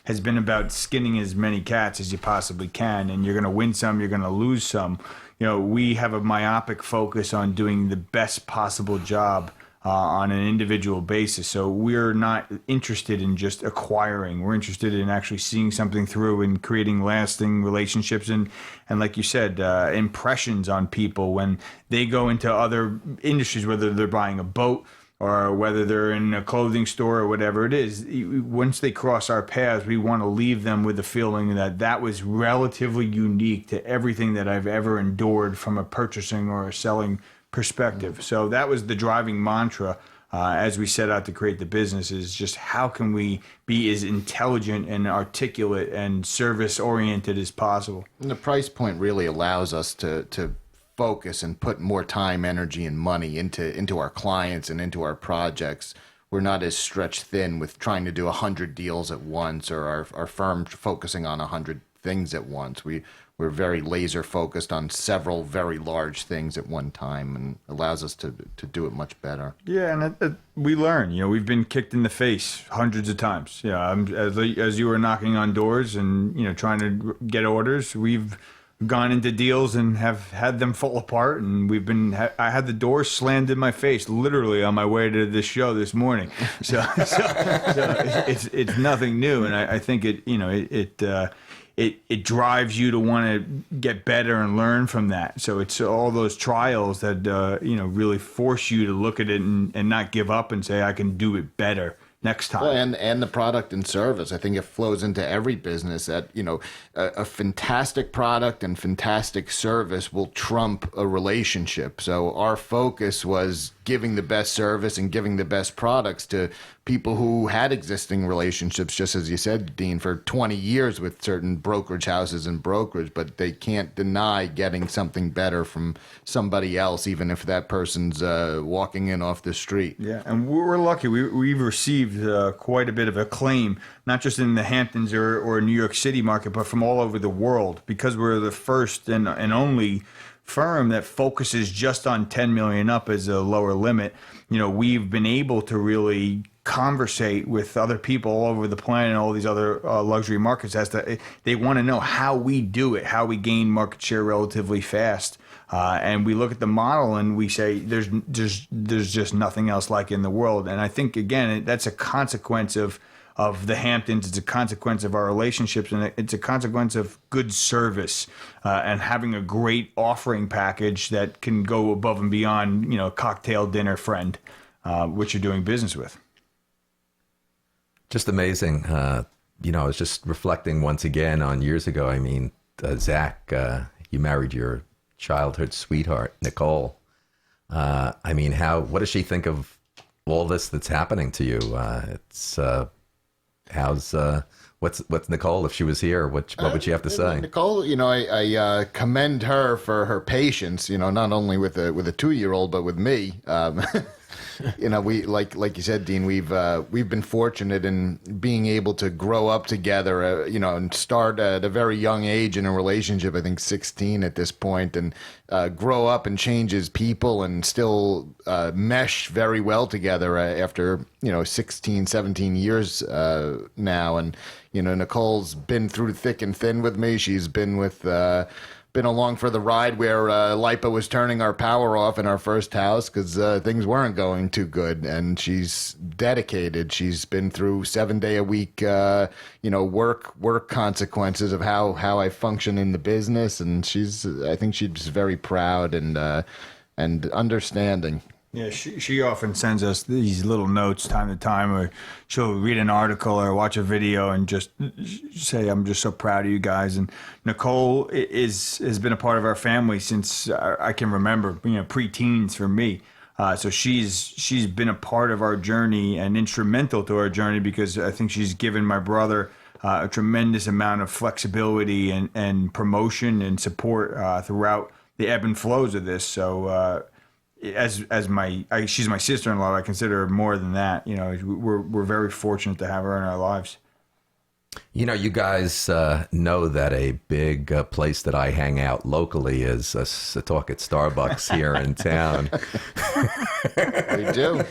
has been about skinning as many cats as you possibly can, and you're going to win some, you're going to lose some. We have a myopic focus on doing the best possible job on an individual basis. So we're not interested in just acquiring. We're interested in actually seeing something through and creating lasting relationships and like you said, impressions on people when they go into other industries, whether they're buying a boat or whether they're in a clothing store or whatever it is. Once they cross our paths, we want to leave them with the feeling that was relatively unique to everything that I've ever endured from a purchasing or a selling perspective. So that was the driving mantra as we set out to create the business, is just how can we be as intelligent and articulate and service oriented as possible. And the price point really allows us to focus and put more time, energy, and money into our clients and into our projects. We're not as stretched thin with trying to do 100 deals at once, or our firm focusing on 100 things at once. We're very laser focused on several very large things at one time, and allows us to do it much better. Yeah, and we learn. We've been kicked in the face hundreds of times. As you were knocking on doors and trying to get orders, we've gone into deals and have had them fall apart, and I had the door slammed in my face literally on my way to this show this morning. So it's nothing new, and I think it drives you to want to get better and learn from that. So it's all those trials that really force you to look at it and not give up and say, I can do it better next time. Well, and the product and service. I think it flows into every business that, a fantastic product and fantastic service will trump a relationship. So our focus was giving the best service and giving the best products to people who had existing relationships, just as you said, Dean, for 20 years with certain brokerage houses and brokers, but they can't deny getting something better from somebody else, even if that person's walking in off the street. Yeah, and we're lucky. We've received quite a bit of acclaim, not just in the Hamptons or New York City market, but from all over the world, because we're the first and only firm that focuses just on 10 million up as a lower limit. We've been able to really conversate with other people all over the planet and all these other luxury markets as to they want to know how we do it, how we gain market share relatively fast. And we look at the model and we say there's just nothing else like it in the world. And I think, again, that's a consequence of the Hamptons. It's a consequence of our relationships, and it's a consequence of good service and having a great offering package that can go above and beyond, cocktail dinner friend, which you're doing business with. Just amazing. I was just reflecting once again on years ago. I mean, Zach, you married your childhood sweetheart, Nicole. What does she think of all this that's happening to you? What's Nicole, if she was here, what would she have to say? Nicole, I commend her for her patience, not only with a 2-year-old, but with me. We like you said, Dean, we've been fortunate in being able to grow up together, and start at a very young age in a relationship, I think 16 at this point, and grow up and change as people and still mesh very well together after, 16, 17 years now. And, Nicole's been through thick and thin with me. She's been been along for the ride where LIPA was turning our power off in our first house because things weren't going too good, and she's dedicated. She's been through 7-day-a-week, work consequences of how I function in the business, and I think she's very proud and understanding. Yeah, she often sends us these little notes time to time, or she'll read an article or watch a video and just say, I'm just so proud of you guys. And Nicole has been a part of our family since I can remember, pre-teens for me. So she's been a part of our journey and instrumental to our journey, because I think she's given my brother a tremendous amount of flexibility and promotion and support throughout the ebb and flows of this. So, she's my sister-in-law. I consider her more than that. We're very fortunate to have her in our lives. You guys know that a big place that I hang out locally is a talk at Starbucks here in town. We do.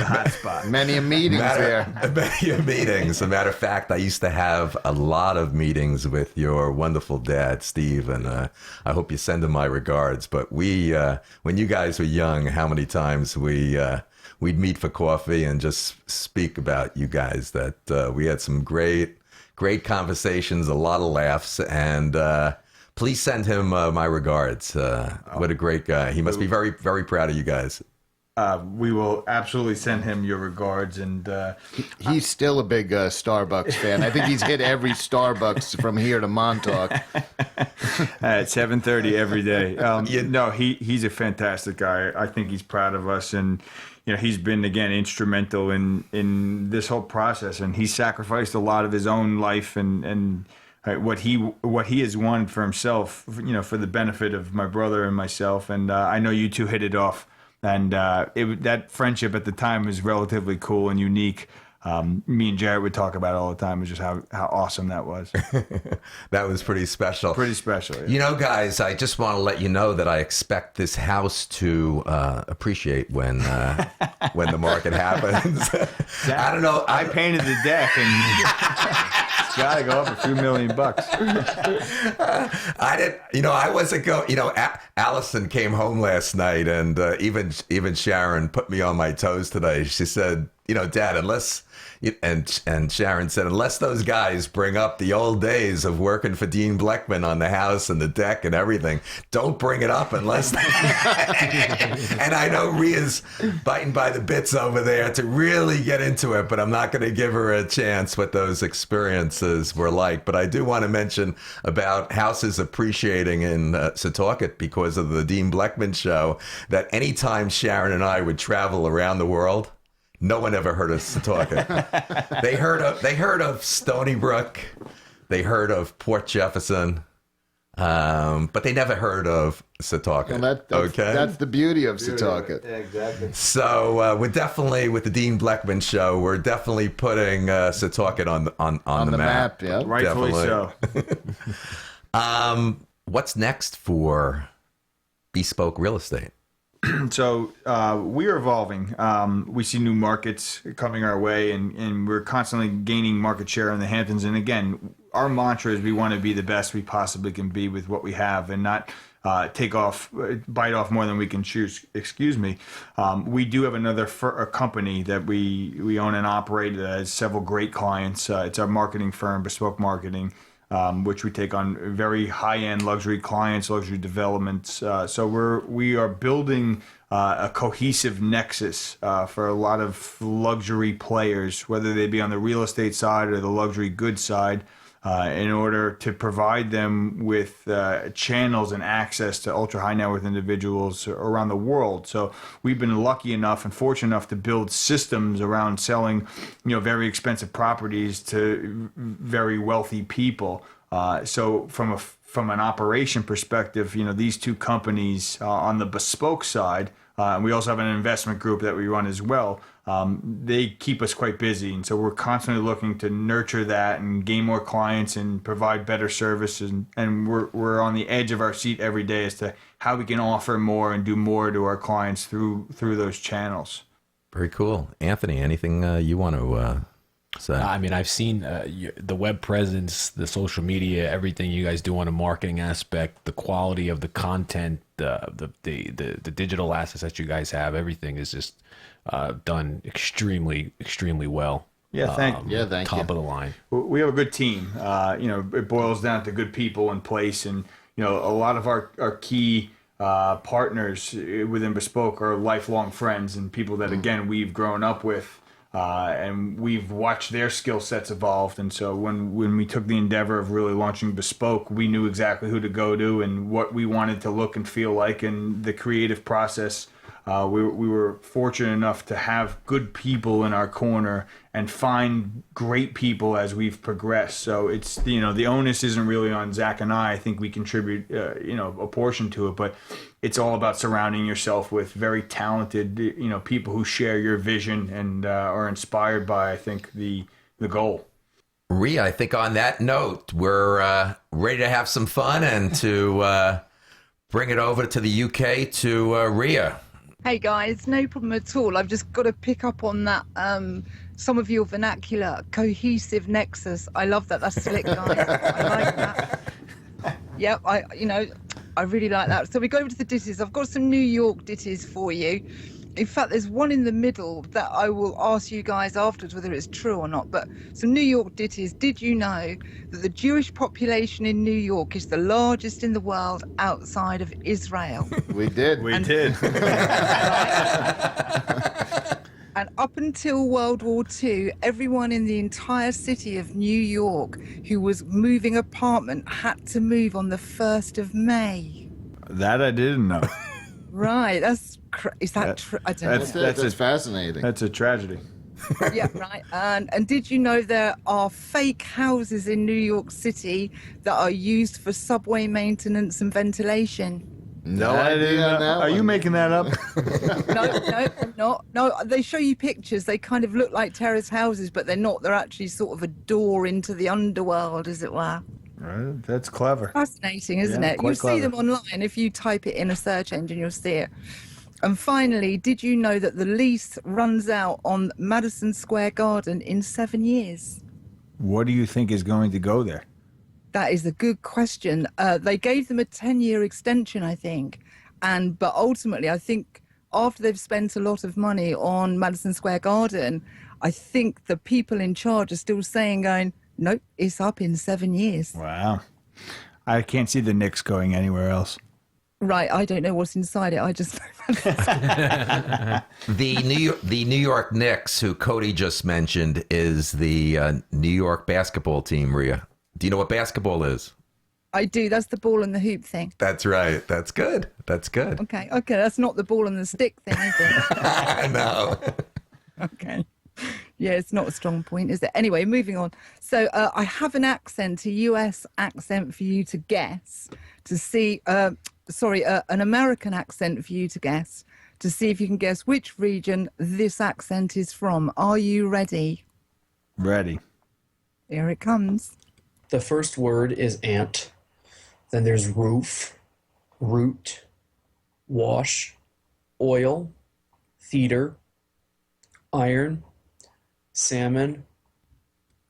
Hot spot. Many meetings there. Many meetings. As a matter of fact, I used to have a lot of meetings with your wonderful dad, Steve, and I hope you send him my regards. But when you guys were young, how many times we'd meet for coffee and just speak about you guys. That we had some great conversations, a lot of laughs, and please send him my regards. What a great guy. He must be very, very proud of you guys. we will absolutely send him your regards. And He's still a big Starbucks fan. I think he's hit every Starbucks from here to Montauk. at 7:30 every day. No, he's a fantastic guy. I think he's proud of us, and he's been again instrumental in this whole process, and he sacrificed a lot of his own life and what he has wanted for himself, for the benefit of my brother and myself. And I know you two hit it off. And that friendship at the time was relatively cool and unique. Me and Jared would talk about it all the time, just how awesome that was. That was pretty special. Pretty special. Yeah. Guys, I just want to let you know that I expect this house to appreciate when the market happens. I don't know. I painted the deck, and it's got to go up a few $1 million. I didn't. I wasn't go. Allison came home last night, and even Sharon put me on my toes today. She said, Dad, unless. And Sharon said, unless those guys bring up the old days of working for Dean Bleckman on the house and the deck and everything, don't bring it up unless. And I know Rhea's biting by the bits over there to really get into it, but I'm not going to give her a chance what those experiences were like. But I do want to mention about houses appreciating in Setauket because of the Dean Bleckman show, that anytime Sharon and I would travel around the world, no one ever heard of Setauket. They heard of Stony Brook, they heard of Port Jefferson, but they never heard of Setauket. Well, that's the beauty of Setauket. Yeah, exactly. So we're definitely, with the Dean Bleckman show, we're definitely putting Setauket on the map. Yeah, rightfully Definitely. so. What's next for Bespoke Real Estate? So we're evolving. We see new markets coming our way, and we're constantly gaining market share in the Hamptons. And again, our mantra is we want to be the best we possibly can be with what we have, and not bite off more than we can chew. Excuse me. We do have a company that we own and operate that has several great clients. It's our marketing firm, Bespoke Marketing, which we take on very high-end luxury clients, luxury developments. So we are building a cohesive nexus for a lot of luxury players, whether they be on the real estate side or the luxury goods side, in order to provide them with channels and access to ultra-high net worth individuals around the world. So we've been lucky enough and fortunate enough to build systems around selling, very expensive properties to very wealthy people. So from an operation perspective, these two companies on the bespoke side, and we also have an investment group that we run as well. They keep us quite busy, and so we're constantly looking to nurture that and gain more clients and provide better services. And we're on the edge of our seat every day as to how we can offer more and do more to our clients through those channels. Very cool. Anthony, anything you want to say? I mean, I've seen the web presence, the social media, everything you guys do on a marketing aspect, the quality of the content, the digital assets that you guys have. Everything is just done extremely well. Yeah, thank you. Top of the line. We have a good team. It boils down to good people in place, and a lot of our key partners within Bespoke are lifelong friends and people that again we've grown up with. And we've watched their skill sets evolve. And so when we took the endeavor of really launching Bespoke, we knew exactly who to go to and what we wanted to look and feel like. And the creative process, we were fortunate enough to have good people in our corner and find great people as we've progressed. So it's, the onus isn't really on Zach and I. I think we contribute, a portion to it, but it's all about surrounding yourself with very talented, people who share your vision and are inspired by, I think, the goal. Rhea, I think on that note, we're ready to have some fun and to bring it over to the UK to Rhea. Hey guys, no problem at all. I've just got to pick up on that. Some of your vernacular, cohesive nexus. I love that. That's slick, guys. I like that. Yep, I really like that. So we go over to the ditties. I've got some New York ditties for you. In fact, there's one in the middle that I will ask you guys afterwards whether it's true or not. But some New York ditties. Did you know that the Jewish population in New York is the largest in the world outside of Israel? We did. We did. And up until World War II, everyone in the entire city of New York who was moving apartment had to move on the 1st of May. That I didn't know. Right, is that true? I don't know. That's fascinating. That's a tragedy. Yeah, right. And did you know there are fake houses in New York City that are used for subway maintenance and ventilation? No I didn't idea on know. that Are you one. making that up? No, I'm not. No, they show you pictures. They kind of look like terrace houses, but they're not. They're actually sort of a door into the underworld, as it were. Right, that's clever. Fascinating, isn't Yeah, it? quite You'll see clever. them online. If you type it in a search engine, you'll see it. And finally, did you know that the lease runs out on Madison Square Garden in 7 years? What do you think is going to go there? That is a good question. They gave them a 10-year extension, I think. But ultimately, I think after they've spent a lot of money on Madison Square Garden, I think the people in charge are still going, nope, it's up in 7 years. Wow. I can't see the Knicks going anywhere else. Right, I don't know what's inside it. I just The New York Knicks, who Cody just mentioned, is the New York basketball team, Rhea. Do you know what basketball is? I do. That's the ball and the hoop thing. That's right. That's good. That's good. Okay. That's not the ball and the stick thing, is it? I know. Okay. Yeah, it's not a strong point, is it? Anyway, moving on. So I have an accent, a US accent for you to guess, to see, an American accent for you to guess, to see if you can guess which region this accent is from. Are you ready? Ready. Here it comes. The first word is ant. Then there's roof, root, wash, oil, theater, iron, salmon.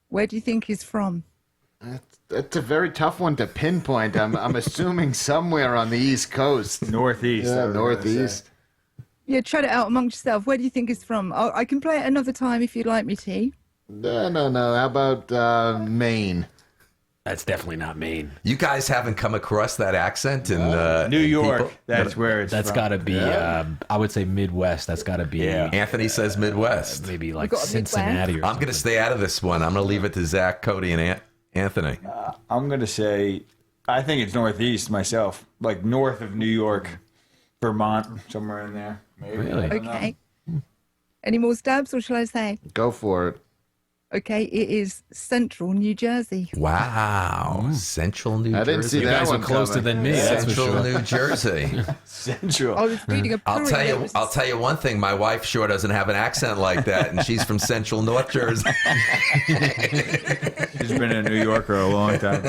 Where do you think he's from? That's a very tough one to pinpoint. I'm assuming somewhere on the East Coast. Northeast. Yeah, Northeast. Yeah, try it out amongst yourself. Where do you think he's from? I can play it another time if you'd like me to. No. How about Maine? That's definitely not Maine. You guys haven't come across that accent in New in York. people? That's where it's That's from. got to be, I would say Midwest. That's got to be Anthony says Midwest. maybe like got a Cincinnati or I'm going to stay out of this one. I'm going to leave it to Zach, Cody, and Anthony. I'm going to say, I think it's Northeast myself. Like north of New York, Vermont, somewhere in there. Maybe. Really? I don't know. Okay. Any more stabs, or shall I say? Go for it. Okay, it is Central New Jersey. Wow. Central New Jersey. I didn't see You that guys were one closer coming. than me. That's for Central sure. New Jersey. Central. I was reading a I'll tell you one thing. My wife sure doesn't have an accent like that, and she's from Central North Jersey. She's been a New Yorker a long time.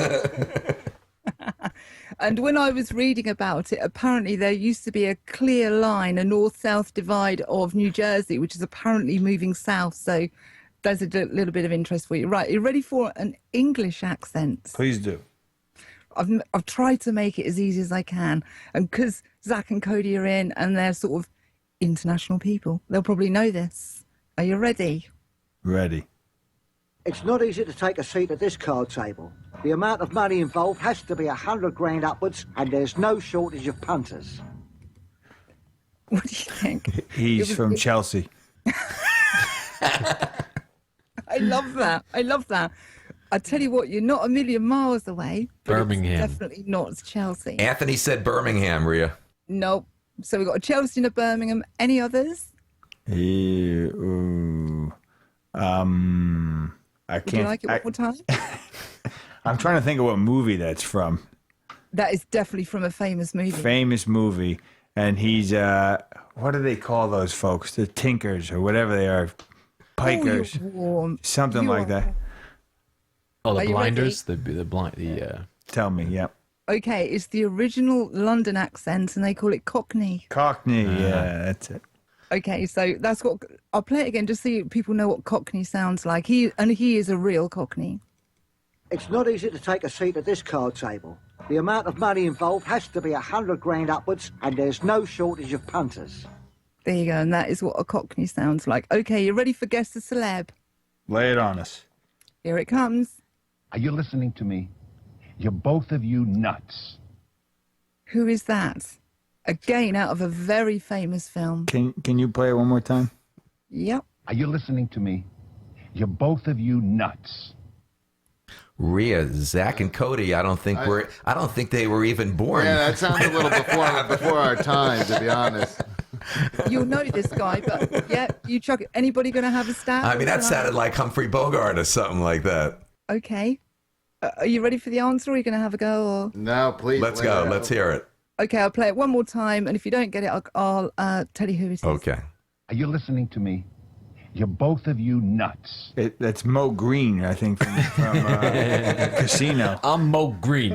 And when I was reading about it, apparently there used to be a clear line, a north-south divide of New Jersey, which is apparently moving south. So there's a little bit of interest for you. Right, you ready for an English accent? Please do. I've tried to make it as easy as I can. And because Zach and Cody are in and they're sort of international people, they'll probably know this. Are you ready? Ready. It's not easy to take a seat at this card table. The amount of money involved has to be 100 grand upwards, and there's no shortage of punters. What do you think? He's from Chelsea. I love that. I love that. I tell you what, you're not a million miles away. But Birmingham. It's definitely not Chelsea. Anthony said Birmingham, Rhea. Nope. So we've got a Chelsea and a Birmingham. Any others? I Would you like it one more time? I'm trying to think of what movie that's from. That is definitely from a famous movie. Famous movie. And he's, what do they call those folks? The Tinkers or whatever they are. Pikers. Oh, you're warm. Something You like are- that. Oh, Are the you blinders, the blind, Tell me, yeah. Okay, it's the original London accent, and they call it Cockney. Cockney, yeah, that's it. Okay, so that's what I'll play it again just so people know what Cockney sounds like. He is a real Cockney. It's not easy to take a seat at this card table. The amount of money involved has to be 100 grand upwards, and there's no shortage of punters. There you go. And that is what a Cockney sounds like. Okay, you ready for Guess the Celeb? Lay it on us. Here it comes. Are you listening to me? You're both of you nuts. Who is that? Again, out of a very famous film. Can you play it one more time? Yep. Are you listening to me? You're both of you nuts. Rhea, Zach and Cody. I don't think they were even born. Yeah, that sounds a little before our time, to be honest. You'll know this guy, but yeah, you chuck it. Anybody going to have a stab? I mean, that sounded like Humphrey Bogart or something like that. Okay. Are you ready for the answer, or are you going to have a go? Or... No, please. Let's go. Let's hear it. Okay, I'll play it one more time, and if you don't get it, I'll tell you who it is. Okay. Are you listening to me? You're both of you nuts. That's Mo Green, I think, from Casino. I'm Mo Green.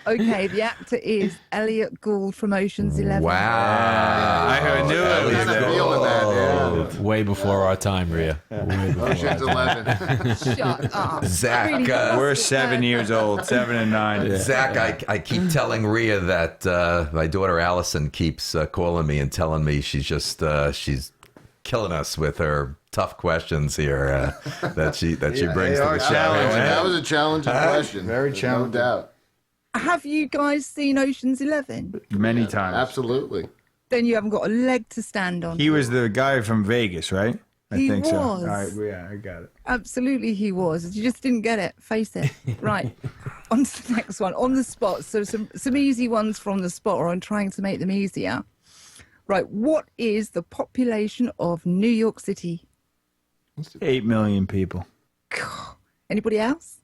Okay, the actor is Elliot Gould from Ocean's 11. Wow. I knew it was Kind of there. feeling that, yeah. Way before our time, Rhea. Way before Ocean's our time. 11. Shut up. Zach, Really We're 7 years old, 7 and 9. Zach, I keep telling Rhea that my daughter Allison keeps calling me and telling me she's killing us with her tough questions here that she brings to the show. That was a challenging question. Very There's challenging. No doubt. Have you guys seen Ocean's 11? Many times. Absolutely. Then you haven't got a leg to stand on. He was the guy from Vegas, right? I He think so. was. All right, yeah, I got it. Absolutely, he was. You just didn't get it. Face it. Right. On to the next one. On the spot. So some easy ones from the spot, or I'm trying to make them easier. Right. What is the population of New York City? 8 million people. Anybody else?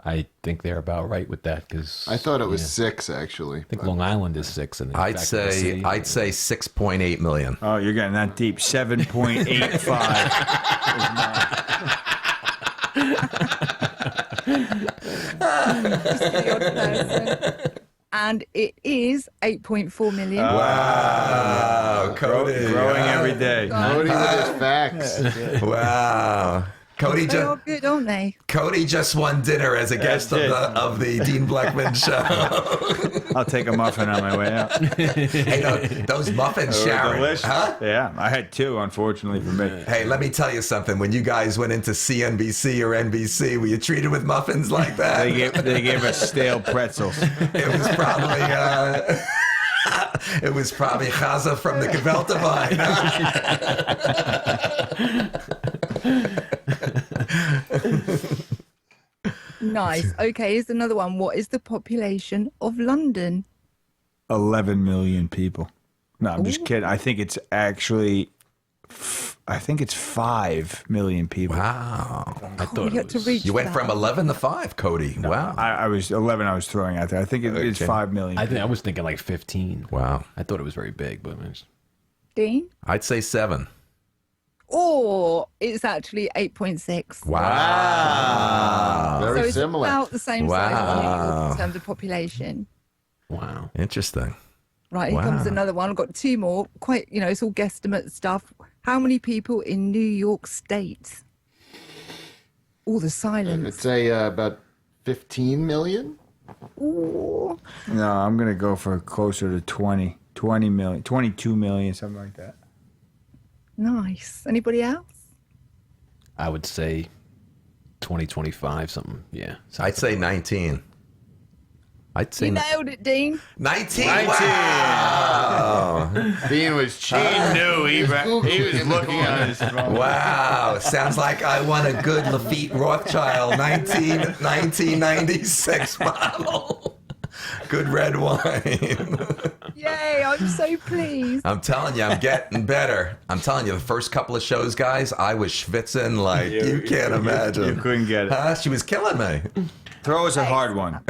I think they're about right with that because I thought it was 6, actually. I think Long Island is 6. And I'd say 6.8 million. Oh, you're getting that deep. 7.85. And it is 8.4 million. Wow, Cody. Growing every day. Cody with his facts. Wow. Cody They are good, aren't they? Cody just won dinner as a guest of the Dean Blackman show. I'll take a muffin on my way out. Hey, those muffins, They were Sharon. delicious. Huh? Yeah, I had 2, unfortunately for me. Hey, let me tell you something. When you guys went into CNBC or NBC, were you treated with muffins like that? They gave us stale pretzels. It was probably it was probably Chaza from the Gewelter Vine. Nice. Okay, here's another one. What is the population of London? 11 million people. No, I'm just kidding. I think it's actually, 5 million people. Wow. I thought We got to reach You went that. from 11 to 5, Cody. Wow. I was 11. I was throwing out there. I think it's 5 million. I was thinking like 15. Wow. I thought it was very big, but Dean? I'd say 7. Or it's actually 8.6. Wow. So Very it's similar. about the same size as New Wow. York in terms of population. wow. Interesting. Right, here comes another one. I've got 2 more. Quite, it's all guesstimate stuff. How many people in New York State? All the I'd silence. say about 15 million. Ooh. No, I'm going to go for closer to 20 million, 22 million, something like that. Nice. Anybody else? I would say 2025 something. Yeah. I'd say 19. I'd say You nailed it, Dean. 19. 19. Wow. Dean was cheating. He knew. He was looking at his phone. Wow. Sounds like I won a good Lafitte Rothschild 1996 model. Good red wine. Yay, I'm so pleased. I'm telling you, I'm getting better. I'm telling you, the first couple of shows, guys, I was schwitzing like you can't imagine. You couldn't get it. Huh? She was killing me. Throw us a hard one.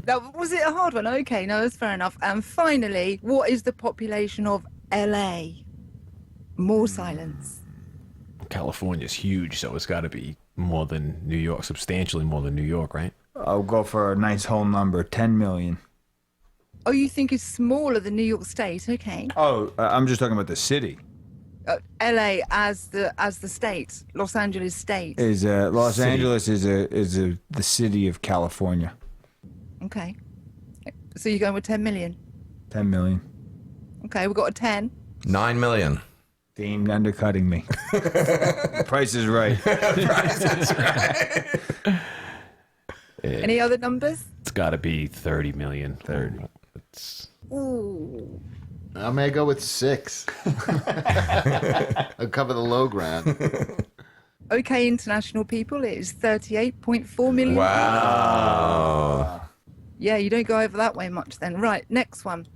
Now, was it a hard one? Okay, no, that's fair enough. And finally, what is the population of LA? More silence. California's huge, so it's got to be more than New York, substantially more than New York, right? I'll go for a nice whole number, 10 million. Oh, you think it's smaller than New York State? Okay. Oh, I'm just talking about the city. LA as the state, Los Angeles state. Is Los Angeles is the city of California. Okay. So you're going with 10 million? 10 million. Okay, we've got a 10. $9 million. Dean undercutting me. The price is right. Any other numbers? It's got to be 30 million. 30. It's Ooh. I may go with 6. I'll cover the low ground. Okay, international people, it is 38.4 million. Wow. Yeah, you don't go over that way much then. Right, next one.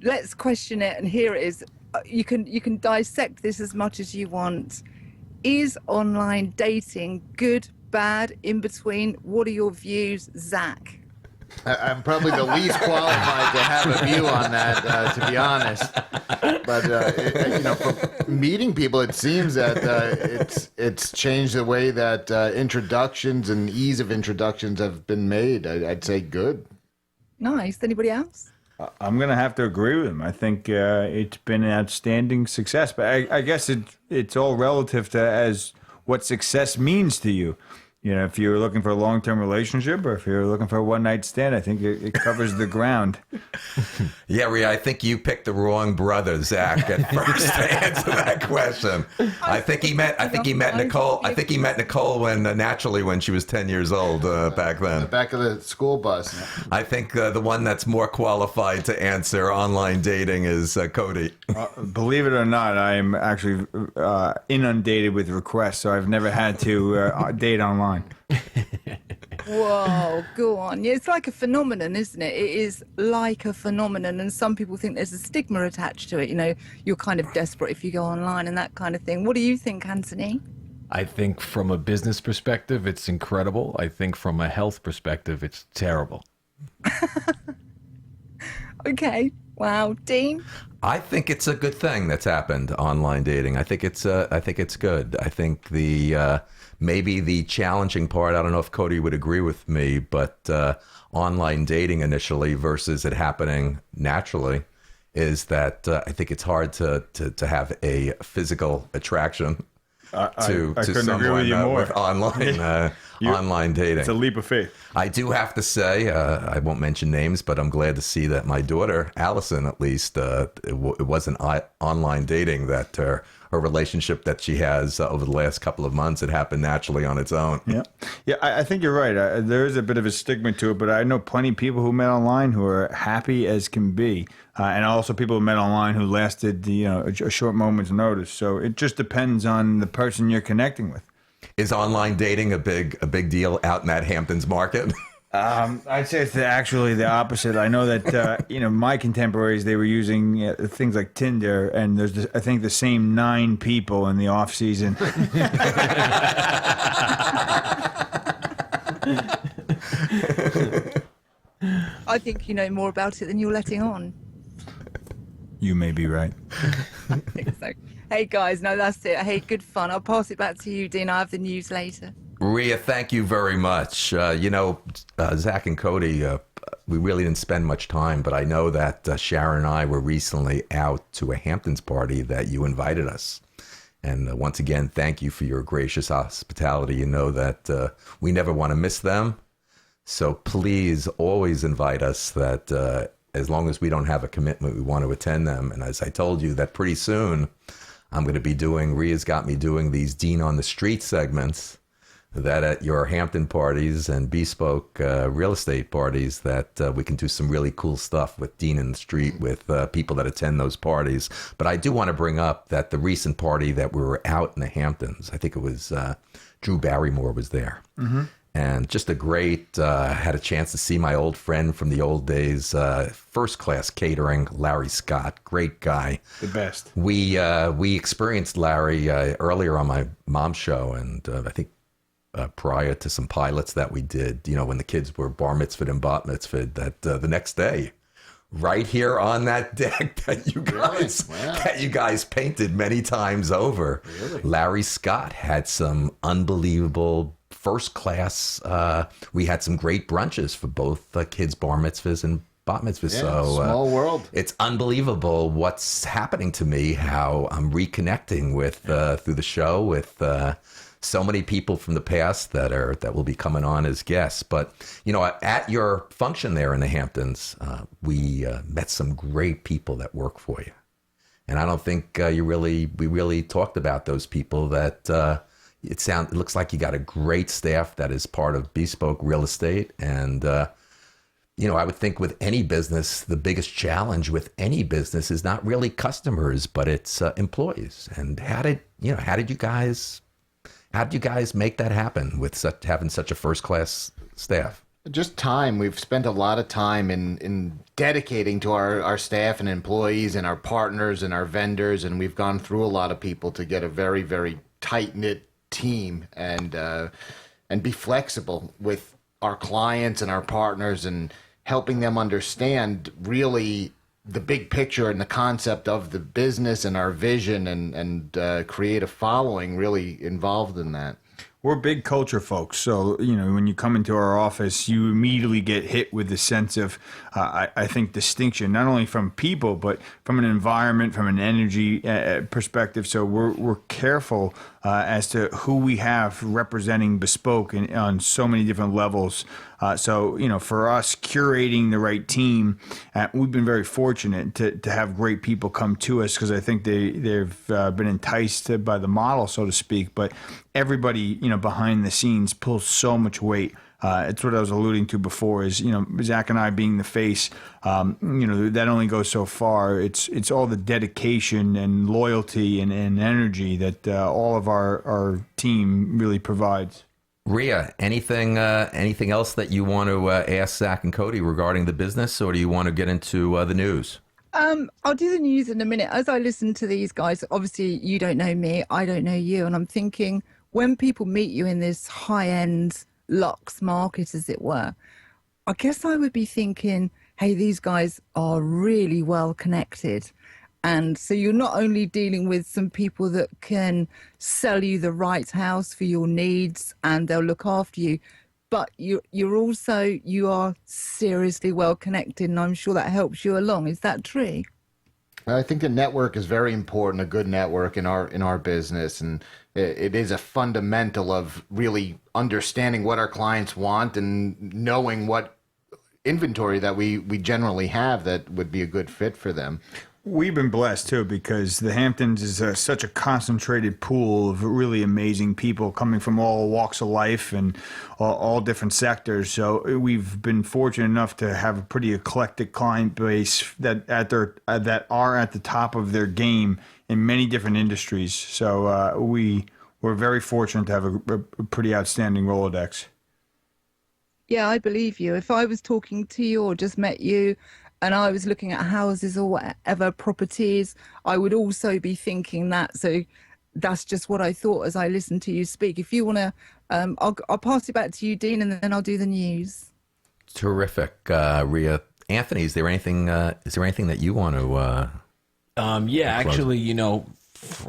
Let's question it, and here it is. You can dissect this as much as you want. Is online dating good, bad, in between? What are your views, Zach? I'm probably the least qualified to have a view on that, to be honest. But from meeting people, it seems that it's changed the way that introductions and ease of introductions have been made. I'd say good. Nice. Anybody else? I'm going to have to agree with him. I think it's been an outstanding success. But I guess it's all relative to as what success means to you. You know, if you're looking for a long-term relationship or if you're looking for a one-night stand, I think it covers the ground. Yeah, Rhea, I think you picked the wrong brother, Zach, at first to answer that question. I think he met Nicole. I think he met Nicole naturally when she was 10 years old back then. The back of the school bus. I think the one that's more qualified to answer online dating is Cody. Believe it or not, I am actually inundated with requests, so I've never had to date online. Whoa, go on. Yeah, it's like a phenomenon, isn't it? It is like a phenomenon, and some people think there's a stigma attached to it. You know, you're kind of desperate if you go online and that kind of thing. What do you think, Anthony? I think from a business perspective, it's incredible. I think from a health perspective, it's terrible. Okay. Wow. Dean? I think it's a good thing that's happened, online dating. I think it's good. I think maybe the challenging part, I don't know if Cody would agree with me, but online dating initially versus it happening naturally is that I think it's hard to have a physical attraction to someone with online dating. It's a leap of faith. I do have to say, I won't mention names, but I'm glad to see that my daughter, Allison, at least, it wasn't online dating, that her relationship that she has over the last couple of months, it happened naturally on its own. Yeah, I think you're right. There is a bit of a stigma to it, but I know plenty of people who met online who are happy as can be, and also people who met online who lasted, a short moment's notice. So it just depends on the person you're connecting with. Is online dating a big deal out in that Hamptons market? I'd say it's actually the opposite. I know that my contemporaries, they were using things like Tinder, and there's I think the same 9 people in the off season. I think you know more about it than you're letting on. You may be right. I think so. Hey, guys, no, that's it. Hey, good fun. I'll pass it back to you, Dean. I have the news later. Rhea, thank you very much. Zach and Cody, we really didn't spend much time, but I know that Sharon and I were recently out to a Hamptons party that you invited us. And once again, thank you for your gracious hospitality. You know that we never want to miss them. So please always invite us, that as long as we don't have a commitment, we want to attend them. And as I told you, that pretty soon I'm going to be Rhea's got me doing these Dean on the Street segments, that at your Hampton parties and bespoke real estate parties, that we can do some really cool stuff with Dean in the Street, with people that attend those parties. But I do want to bring up that the recent party that we were out in the Hamptons, I think it was Drew Barrymore was there. Mm-hmm. And just a great, had a chance to see my old friend from the old days, First Class Catering, Larry Scott, great guy. The best. We experienced Larry earlier on my mom's show, and I think prior to some pilots that we did, when the kids were bar mitzvahed and bat mitzvahed, that the next day, right here on that deck that you guys painted many times over, Larry Scott had some unbelievable first class. We had some great brunches for both kids' bar mitzvahs and bat mitzvahs. Yeah, so small world. It's unbelievable what's happening to me, how I'm reconnecting with through the show with so many people from the past that will be coming on as guests. But at your function there in the Hamptons, we met some great people that work for you. And I don't think we really talked about those people. That it looks like you got a great staff that is part of Bespoke Real Estate. And I would think with any business, the biggest challenge with any business is not really customers, but it's employees. And how did you guys make that happen with having such a first-class staff? Just time. We've spent a lot of time in dedicating to our staff and employees and our partners and our vendors, and we've gone through a lot of people to get a very, very tight-knit team and be flexible with our clients and our partners and helping them understand really the big picture and the concept of the business and our vision and create a following really involved in that. We're big culture folks, so when you come into our office, you immediately get hit with the sense of, I think, distinction, not only from people, but from an environment, from an energy perspective. So we're careful as to who we have representing Bespoke on so many different levels. So for us, curating the right team, we've been very fortunate to have great people come to us because I think they've been enticed by the model, so to speak. But everybody, behind the scenes pulls so much weight. It's what I was alluding to before is, Zach and I being the face, that only goes so far. It's all the dedication and loyalty and energy that all of our team really provides. Rhea, anything else that you want to ask Zach and Cody regarding the business, or do you want to get into the news? I'll do the news in a minute. As I listen to these guys, obviously you don't know me, I don't know you, and I'm thinking when people meet you in this high-end luxe market, as it were, I guess I would be thinking, hey, these guys are really well connected. And so you're not only dealing with some people that can sell you the right house for your needs and they'll look after you, but you are seriously well connected, and I'm sure that helps you along. Is that true? I think a network is very important, a good network in our business, and it is a fundamental of really understanding what our clients want and knowing what inventory that we generally have that would be a good fit for them. We've been blessed, too, because the Hamptons is such a concentrated pool of really amazing people coming from all walks of life and all different sectors. So we've been fortunate enough to have a pretty eclectic client base that are at the top of their game in many different industries. So we're very fortunate to have a pretty outstanding Rolodex. Yeah, I believe you. If I was talking to you or just met you, and I was looking at houses or whatever properties, I would also be thinking that. So that's just what I thought as I listened to you speak. If you want to, I'll pass it back to you, Dean, and then I'll do the news. Terrific, Rhea. Anthony, is there anything that you want to? Actually,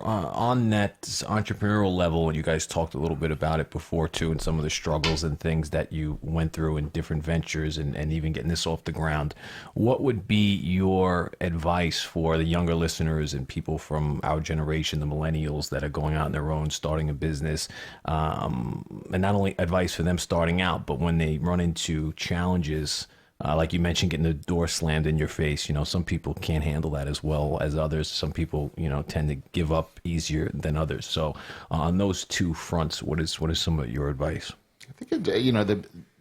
on that entrepreneurial level, and you guys talked a little bit about it before too, and some of the struggles and things that you went through in different ventures and even getting this off the ground. What would be your advice for the younger listeners and people from our generation, the millennials that are going out on their own, starting a business, and not only advice for them starting out, but when they run into challenges, like you mentioned, getting the door slammed in your face. Some people can't handle that as well as others. Some people, tend to give up easier than others. So on those two fronts, what is some of your advice? I think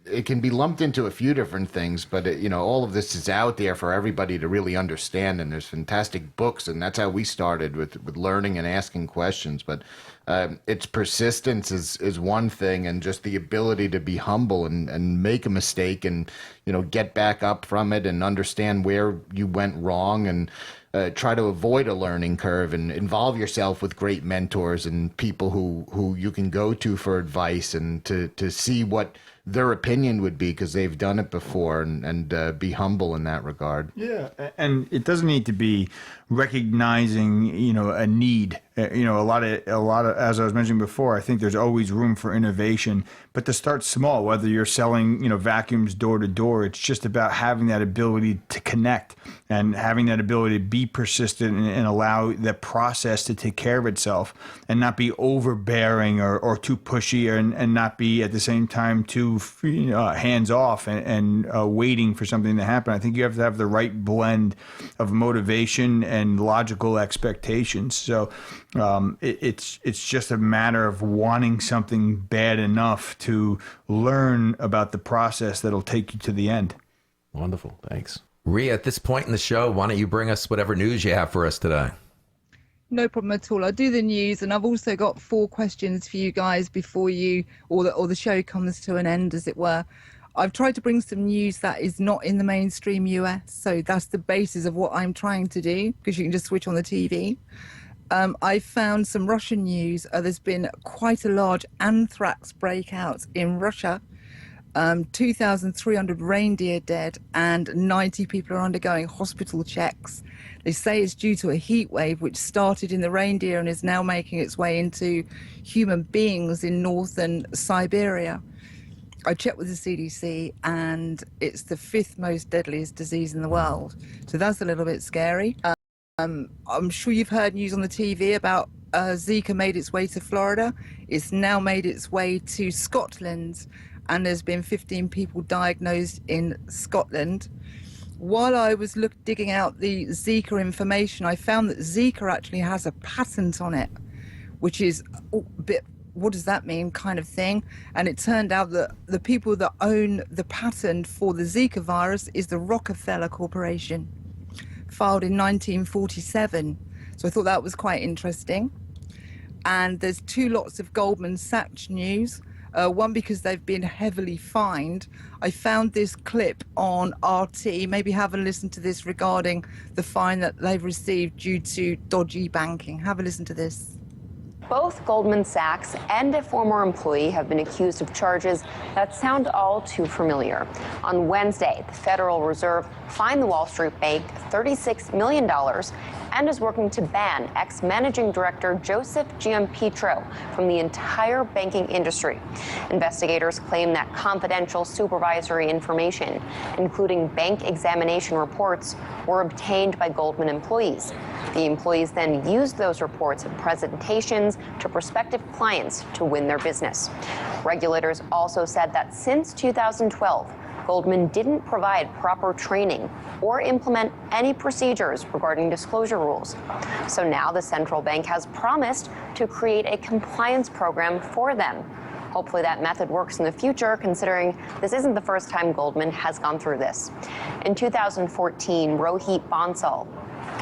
it can be lumped into a few different things, but all of this is out there for everybody to really understand. And there's fantastic books, and that's how we started with learning and asking questions. But its persistence is one thing, and just the ability to be humble and make a mistake and get back up from it and understand where you went wrong and try to avoid a learning curve and involve yourself with great mentors and people who you can go to for advice and to see what their opinion would be because they've done it before, and be humble in that regard. Yeah, and it doesn't need to be recognizing a need. A lot of as I was mentioning before, I think there's always room for innovation, but to start small, whether you're selling vacuums door to door, it's just about having that ability to connect and having that ability to be persistent and allow the process to take care of itself and not be overbearing or too pushy and not be at the same time too hands off and waiting for something to happen. I think you have to have the right blend of motivation and logical expectations. So it's just a matter of wanting something bad enough to learn about the process that'll take you to the end. Wonderful. Thanks. Rhea, at this point in the show, why don't you bring us whatever news you have for us today? No problem at all. I'll do the news, and I've also got 4 questions for you guys before you or the show comes to an end, as it were. I've tried to bring some news that is not in the mainstream US, so that's the basis of what I'm trying to do, because you can just switch on the TV. I found some Russian news. There's been quite a large anthrax breakout in Russia. 2,300 reindeer dead and 90 people are undergoing hospital checks. They say it's due to a heat wave which started in the reindeer and is now making its way into human beings in northern Siberia. I checked with the CDC and it's the 5th most deadliest disease in the world. So that's a little bit scary. I'm sure you've heard news on the TV about Zika made its way to Florida. It's now made its way to Scotland. And there's been 15 people diagnosed in Scotland. While I was digging out the Zika information, I found that Zika actually has a patent on it, which is a bit, what does that mean kind of thing. And it turned out that the people that own the patent for the Zika virus is the Rockefeller Corporation, filed in 1947. So I thought that was quite interesting. And there's 2 lots of Goldman Sachs news. One, because they've been heavily fined. I found this clip on RT. Maybe have a listen to this regarding the fine that they've received due to dodgy banking. Have a listen to this. Both Goldman Sachs and a former employee have been accused of charges that sound all too familiar. On Wednesday, the Federal Reserve fined the Wall Street Bank $36 million and is working to ban ex-managing director Joseph Giampietro from the entire banking industry. Investigators claim that confidential supervisory information, including bank examination reports, were obtained by Goldman employees. The employees then used those reports in presentations to prospective clients to win their business. Regulators also said that since 2012, Goldman didn't provide proper training or implement any procedures regarding disclosure rules. So now the central bank has promised to create a compliance program for them. Hopefully that method works in the future, considering this isn't the first time Goldman has gone through this. In 2014, Rohit Bansal,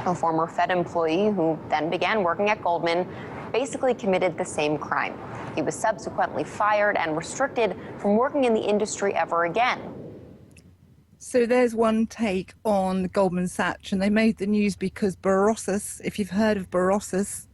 a former Fed employee who then began working at Goldman, basically committed the same crime. He was subsequently fired and restricted from working in the industry ever again. So there's one take on Goldman Sachs, and they made the news because Borossus, if you've heard of Borossus,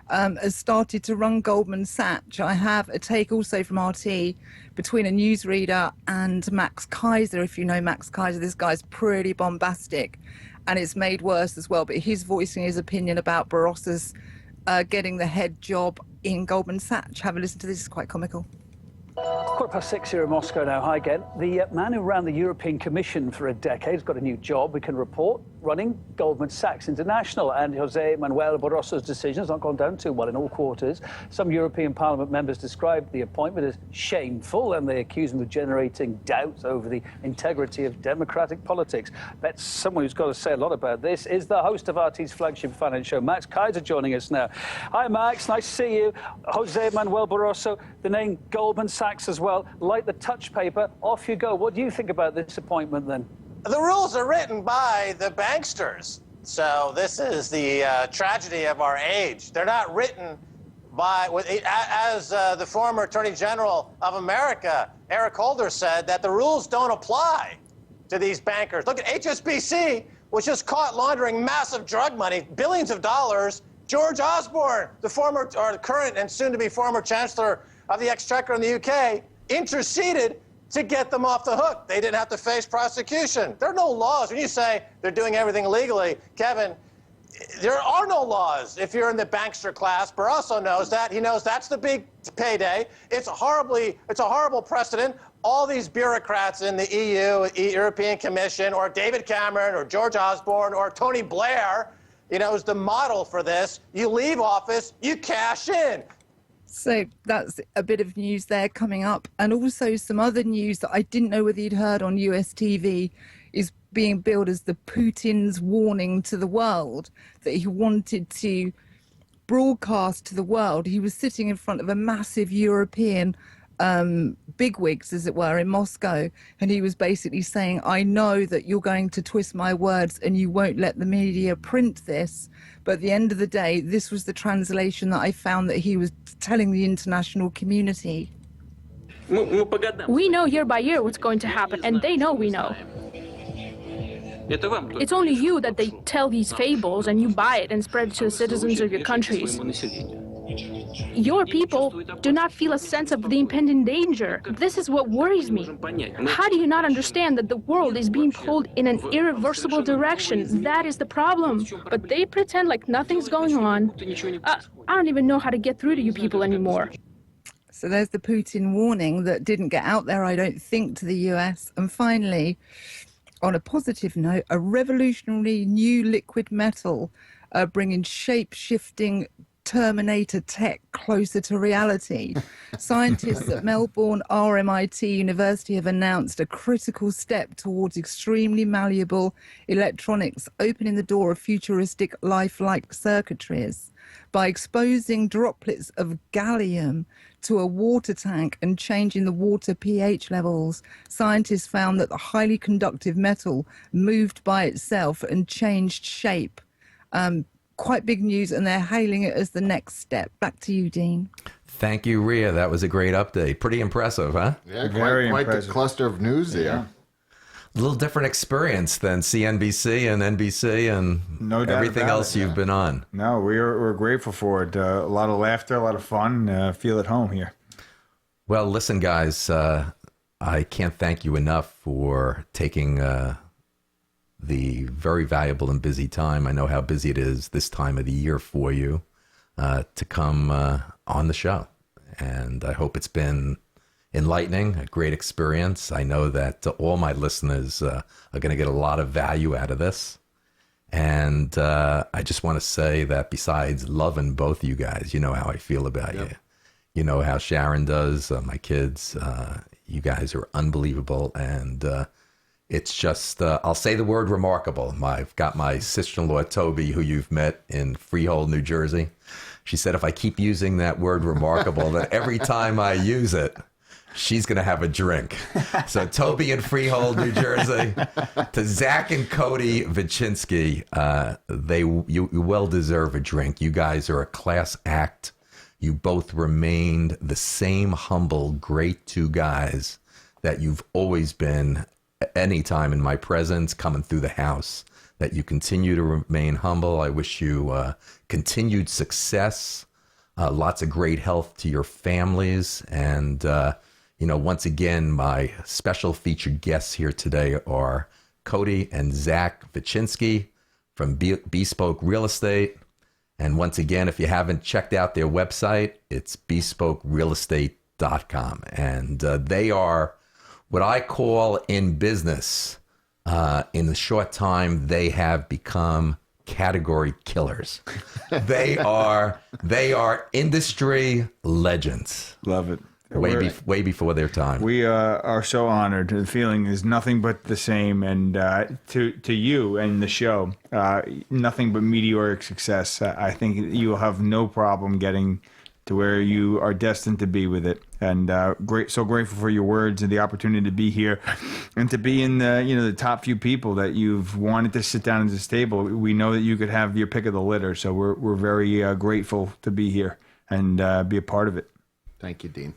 has started to run Goldman Sachs. I have a take also from RT between a newsreader and Max Kaiser. If you know Max Kaiser, this guy's pretty bombastic, and it's made worse as well. But he's voicing his opinion about Borossus getting the head job in Goldman Sachs. Have a listen to this, it's quite comical. 6:15 here in Moscow now. Hi again. The man who ran the European Commission for a decade has got a new job, we can report, running Goldman Sachs International. And Jose Manuel Barroso's decision has not gone down too well in all quarters. Some European Parliament members described the appointment as shameful, and they accuse him of generating doubts over the integrity of democratic politics. Bet someone who's got to say a lot about this is the host of RT's flagship finance show, Max Kaiser, joining us now. Hi, Max. Nice to see you. Jose Manuel Barroso, the name Goldman Sachs as well. Like the touch paper, off you go. What do you think about this appointment then? The rules are written by the banksters. So this is the tragedy of our age. They're not written by, as the former Attorney General of America, Eric Holder, said, that the rules don't apply to these bankers. Look at HSBC, which is caught laundering massive drug money, billions of dollars. George Osborne, the former, or current and soon-to-be former Chancellor of the Exchequer in the UK, interceded to get them off the hook. They didn't have to face prosecution. There are no laws. When you say they're doing everything legally, Kevin, there are no laws if you're in the bankster class. Barroso knows that. He knows that's the big payday. It's a horrible precedent. All these bureaucrats in the EU, European Commission, or David Cameron, or George Osborne, or Tony Blair, is the model for this. You leave office, you cash in. So that's a bit of news there coming up. And also some other news that I didn't know whether you'd heard on US TV is being billed as the Putin's warning to the world, that he wanted to broadcast to the world. He was sitting in front of a massive European bigwigs, as it were, in Moscow, and he was basically saying, I know that you're going to twist my words and you won't let the media print this, but at the end of the day, this was the translation that I found that he was telling the international community. We know year by year what's going to happen, and they know we know. It's only you that they tell these fables and you buy it and spread it to the citizens of your countries. Your people do not feel a sense of the impending danger. This is what worries me. How do you not understand that the world is being pulled in an irreversible direction? That is the problem. But they pretend like nothing's going on. I don't even know how to get through to you people anymore. So there's the Putin warning that didn't get out there, I don't think, to the US. And finally, on a positive note, a revolutionary new liquid metal bringing shape-shifting Terminator tech closer to reality. Scientists at Melbourne RMIT University have announced a critical step towards extremely malleable electronics, opening the door of futuristic lifelike circuitries. By exposing droplets of gallium to a water tank and changing the water pH levels, scientists found that the highly conductive metal moved by itself and changed shape. Quite big news, and they're hailing it as the next step. Back to you, Dean. Thank you, Rhea. That was a great update. Pretty impressive, huh? Yeah, Very quite impressive. the cluster of news there. A little different experience than CNBC and NBC and No doubt everything about else it, you've been on. No, we're grateful for it. A lot of laughter, a lot of fun. Feel at home here. Well, listen, guys, I can't thank you enough for taking the very valuable and busy time. I know how busy it is this time of the year for you to come on the show. And I hope it's been enlightening, a great experience. I know that all my listeners are going to get a lot of value out of this. And I just want to say that besides loving both of you guys, you know how I feel about you. You know how Sharon does, my kids. You guys are unbelievable. And it's just, I'll say the word remarkable. I've got my sister-in-law, Toby, who you've met in Freehold, New Jersey. She said if I keep using that word remarkable, that every time I use it, she's going to have a drink. So Toby in Freehold, New Jersey, to Zach and Cody Vichinsky, you well deserve a drink. You guys are a class act. You both remained the same humble, great two guys that you've always been. Any time in my presence, coming through the house, that you continue to remain humble. I wish you continued success, lots of great health to your families. And, once again, my special featured guests here today are Cody and Zach Vichinsky from Bespoke Real Estate. And once again, if you haven't checked out their website, it's bespokerealestate.com. And they are what I call in business, in the short time, they have become category killers. They are industry legends. Love it. Way before their time. We are so honored. The feeling is nothing but the same. And to you and the show, nothing but meteoric success. I think you will have no problem getting to where you are destined to be with it. And so grateful for your words and the opportunity to be here and to be in the top few people that you've wanted to sit down at this table. We know that you could have your pick of the litter, so we're very grateful to be here and be a part of it. Thank you, Dean.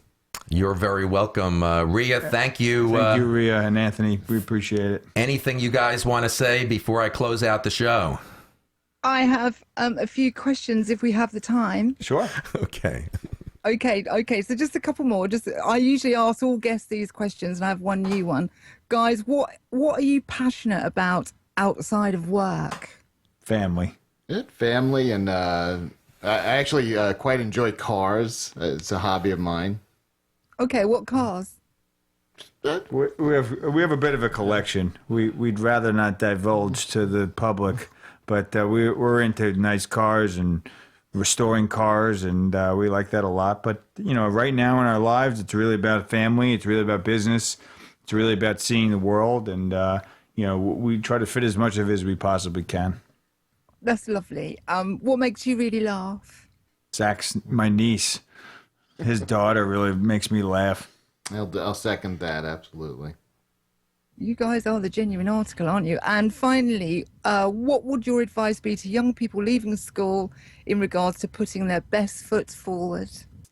You're very welcome. Rhea, thank you. Thank you, Rhea and Anthony. We appreciate it. Anything you guys want to say before I close out the show? I have a few questions if we have the time. Sure. Okay. Okay. So just a couple more. I usually ask all guests these questions, and I have one new one. Guys, what are you passionate about outside of work? Family. Family, and I actually quite enjoy cars. It's a hobby of mine. Okay, what cars? We have a bit of a collection. We'd rather not divulge to the public, but we're into nice cars and restoring cars, and we like that a lot. But right now in our lives, it's really about family. It's really about business. It's really about seeing the world, and we try to fit as much of it as we possibly can. That's lovely. What makes you really laugh? Zach's my niece. His daughter really makes me laugh. I'll second that, absolutely. You guys are the genuine article, aren't you? And finally, what would your advice be to young people leaving school in regards to putting their best foot forward?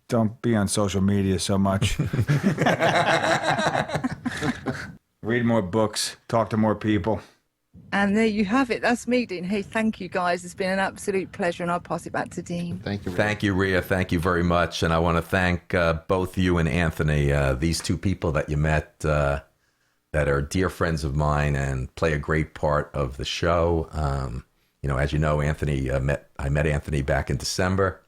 Don't be on social media so much. Read more books. Talk to more people. And there you have it. That's me, Dean. Hey, thank you, guys. It's been an absolute pleasure, and I'll pass it back to Dean. Thank you, Rhea. Thank you, Rhea. Thank you very much. And I want to thank both you and Anthony, these two people that you met that are dear friends of mine and play a great part of the show. As you know, Anthony, I met Anthony back in December,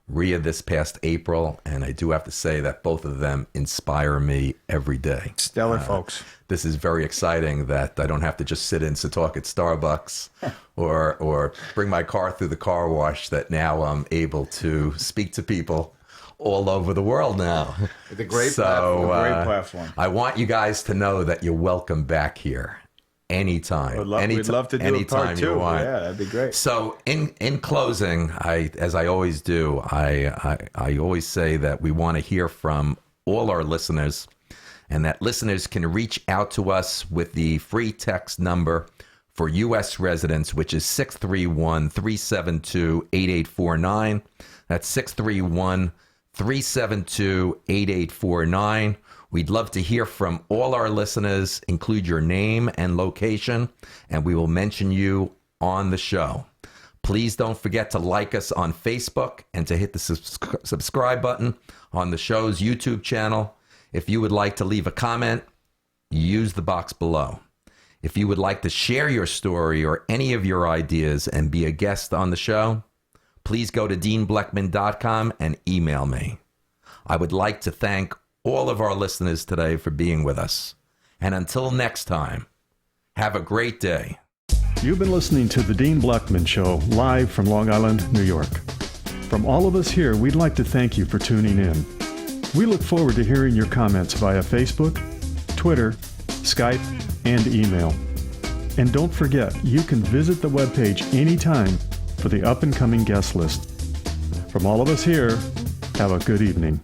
Rhea this past April, and I do have to say that both of them inspire me every day. Stellar folks. This is very exciting that I don't have to just sit in to talk at Starbucks or bring my car through the car wash, that now I'm able to speak to people all over the world now. It's a great platform. Great platform. I want you guys to know that you're welcome back here anytime. We'd love to do anytime a part two. you want. Yeah, that'd be great. So in closing, as I always do, I always say that we want to hear from all our listeners, and that listeners can reach out to us with the free text number for U.S. residents, which is 631-372-8849. That's 631-372-8849. We'd love to hear from all our listeners. Include your name and location, and we will mention you on the show. Please don't forget to like us on Facebook and to hit the subscribe button on the show's YouTube channel. If you would like to leave a comment, use the box below. If you would like to share your story or any of your ideas and be a guest on the show, please go to deanbleckman.com and email me. I would like to thank all of our listeners today for being with us. And until next time, have a great day. You've been listening to The Dean Bleckman Show, live from Long Island, New York. From all of us here, we'd like to thank you for tuning in. We look forward to hearing your comments via Facebook, Twitter, Skype, and email. And don't forget, you can visit the webpage anytime for the up-and-coming guest list. From all of us here, have a good evening.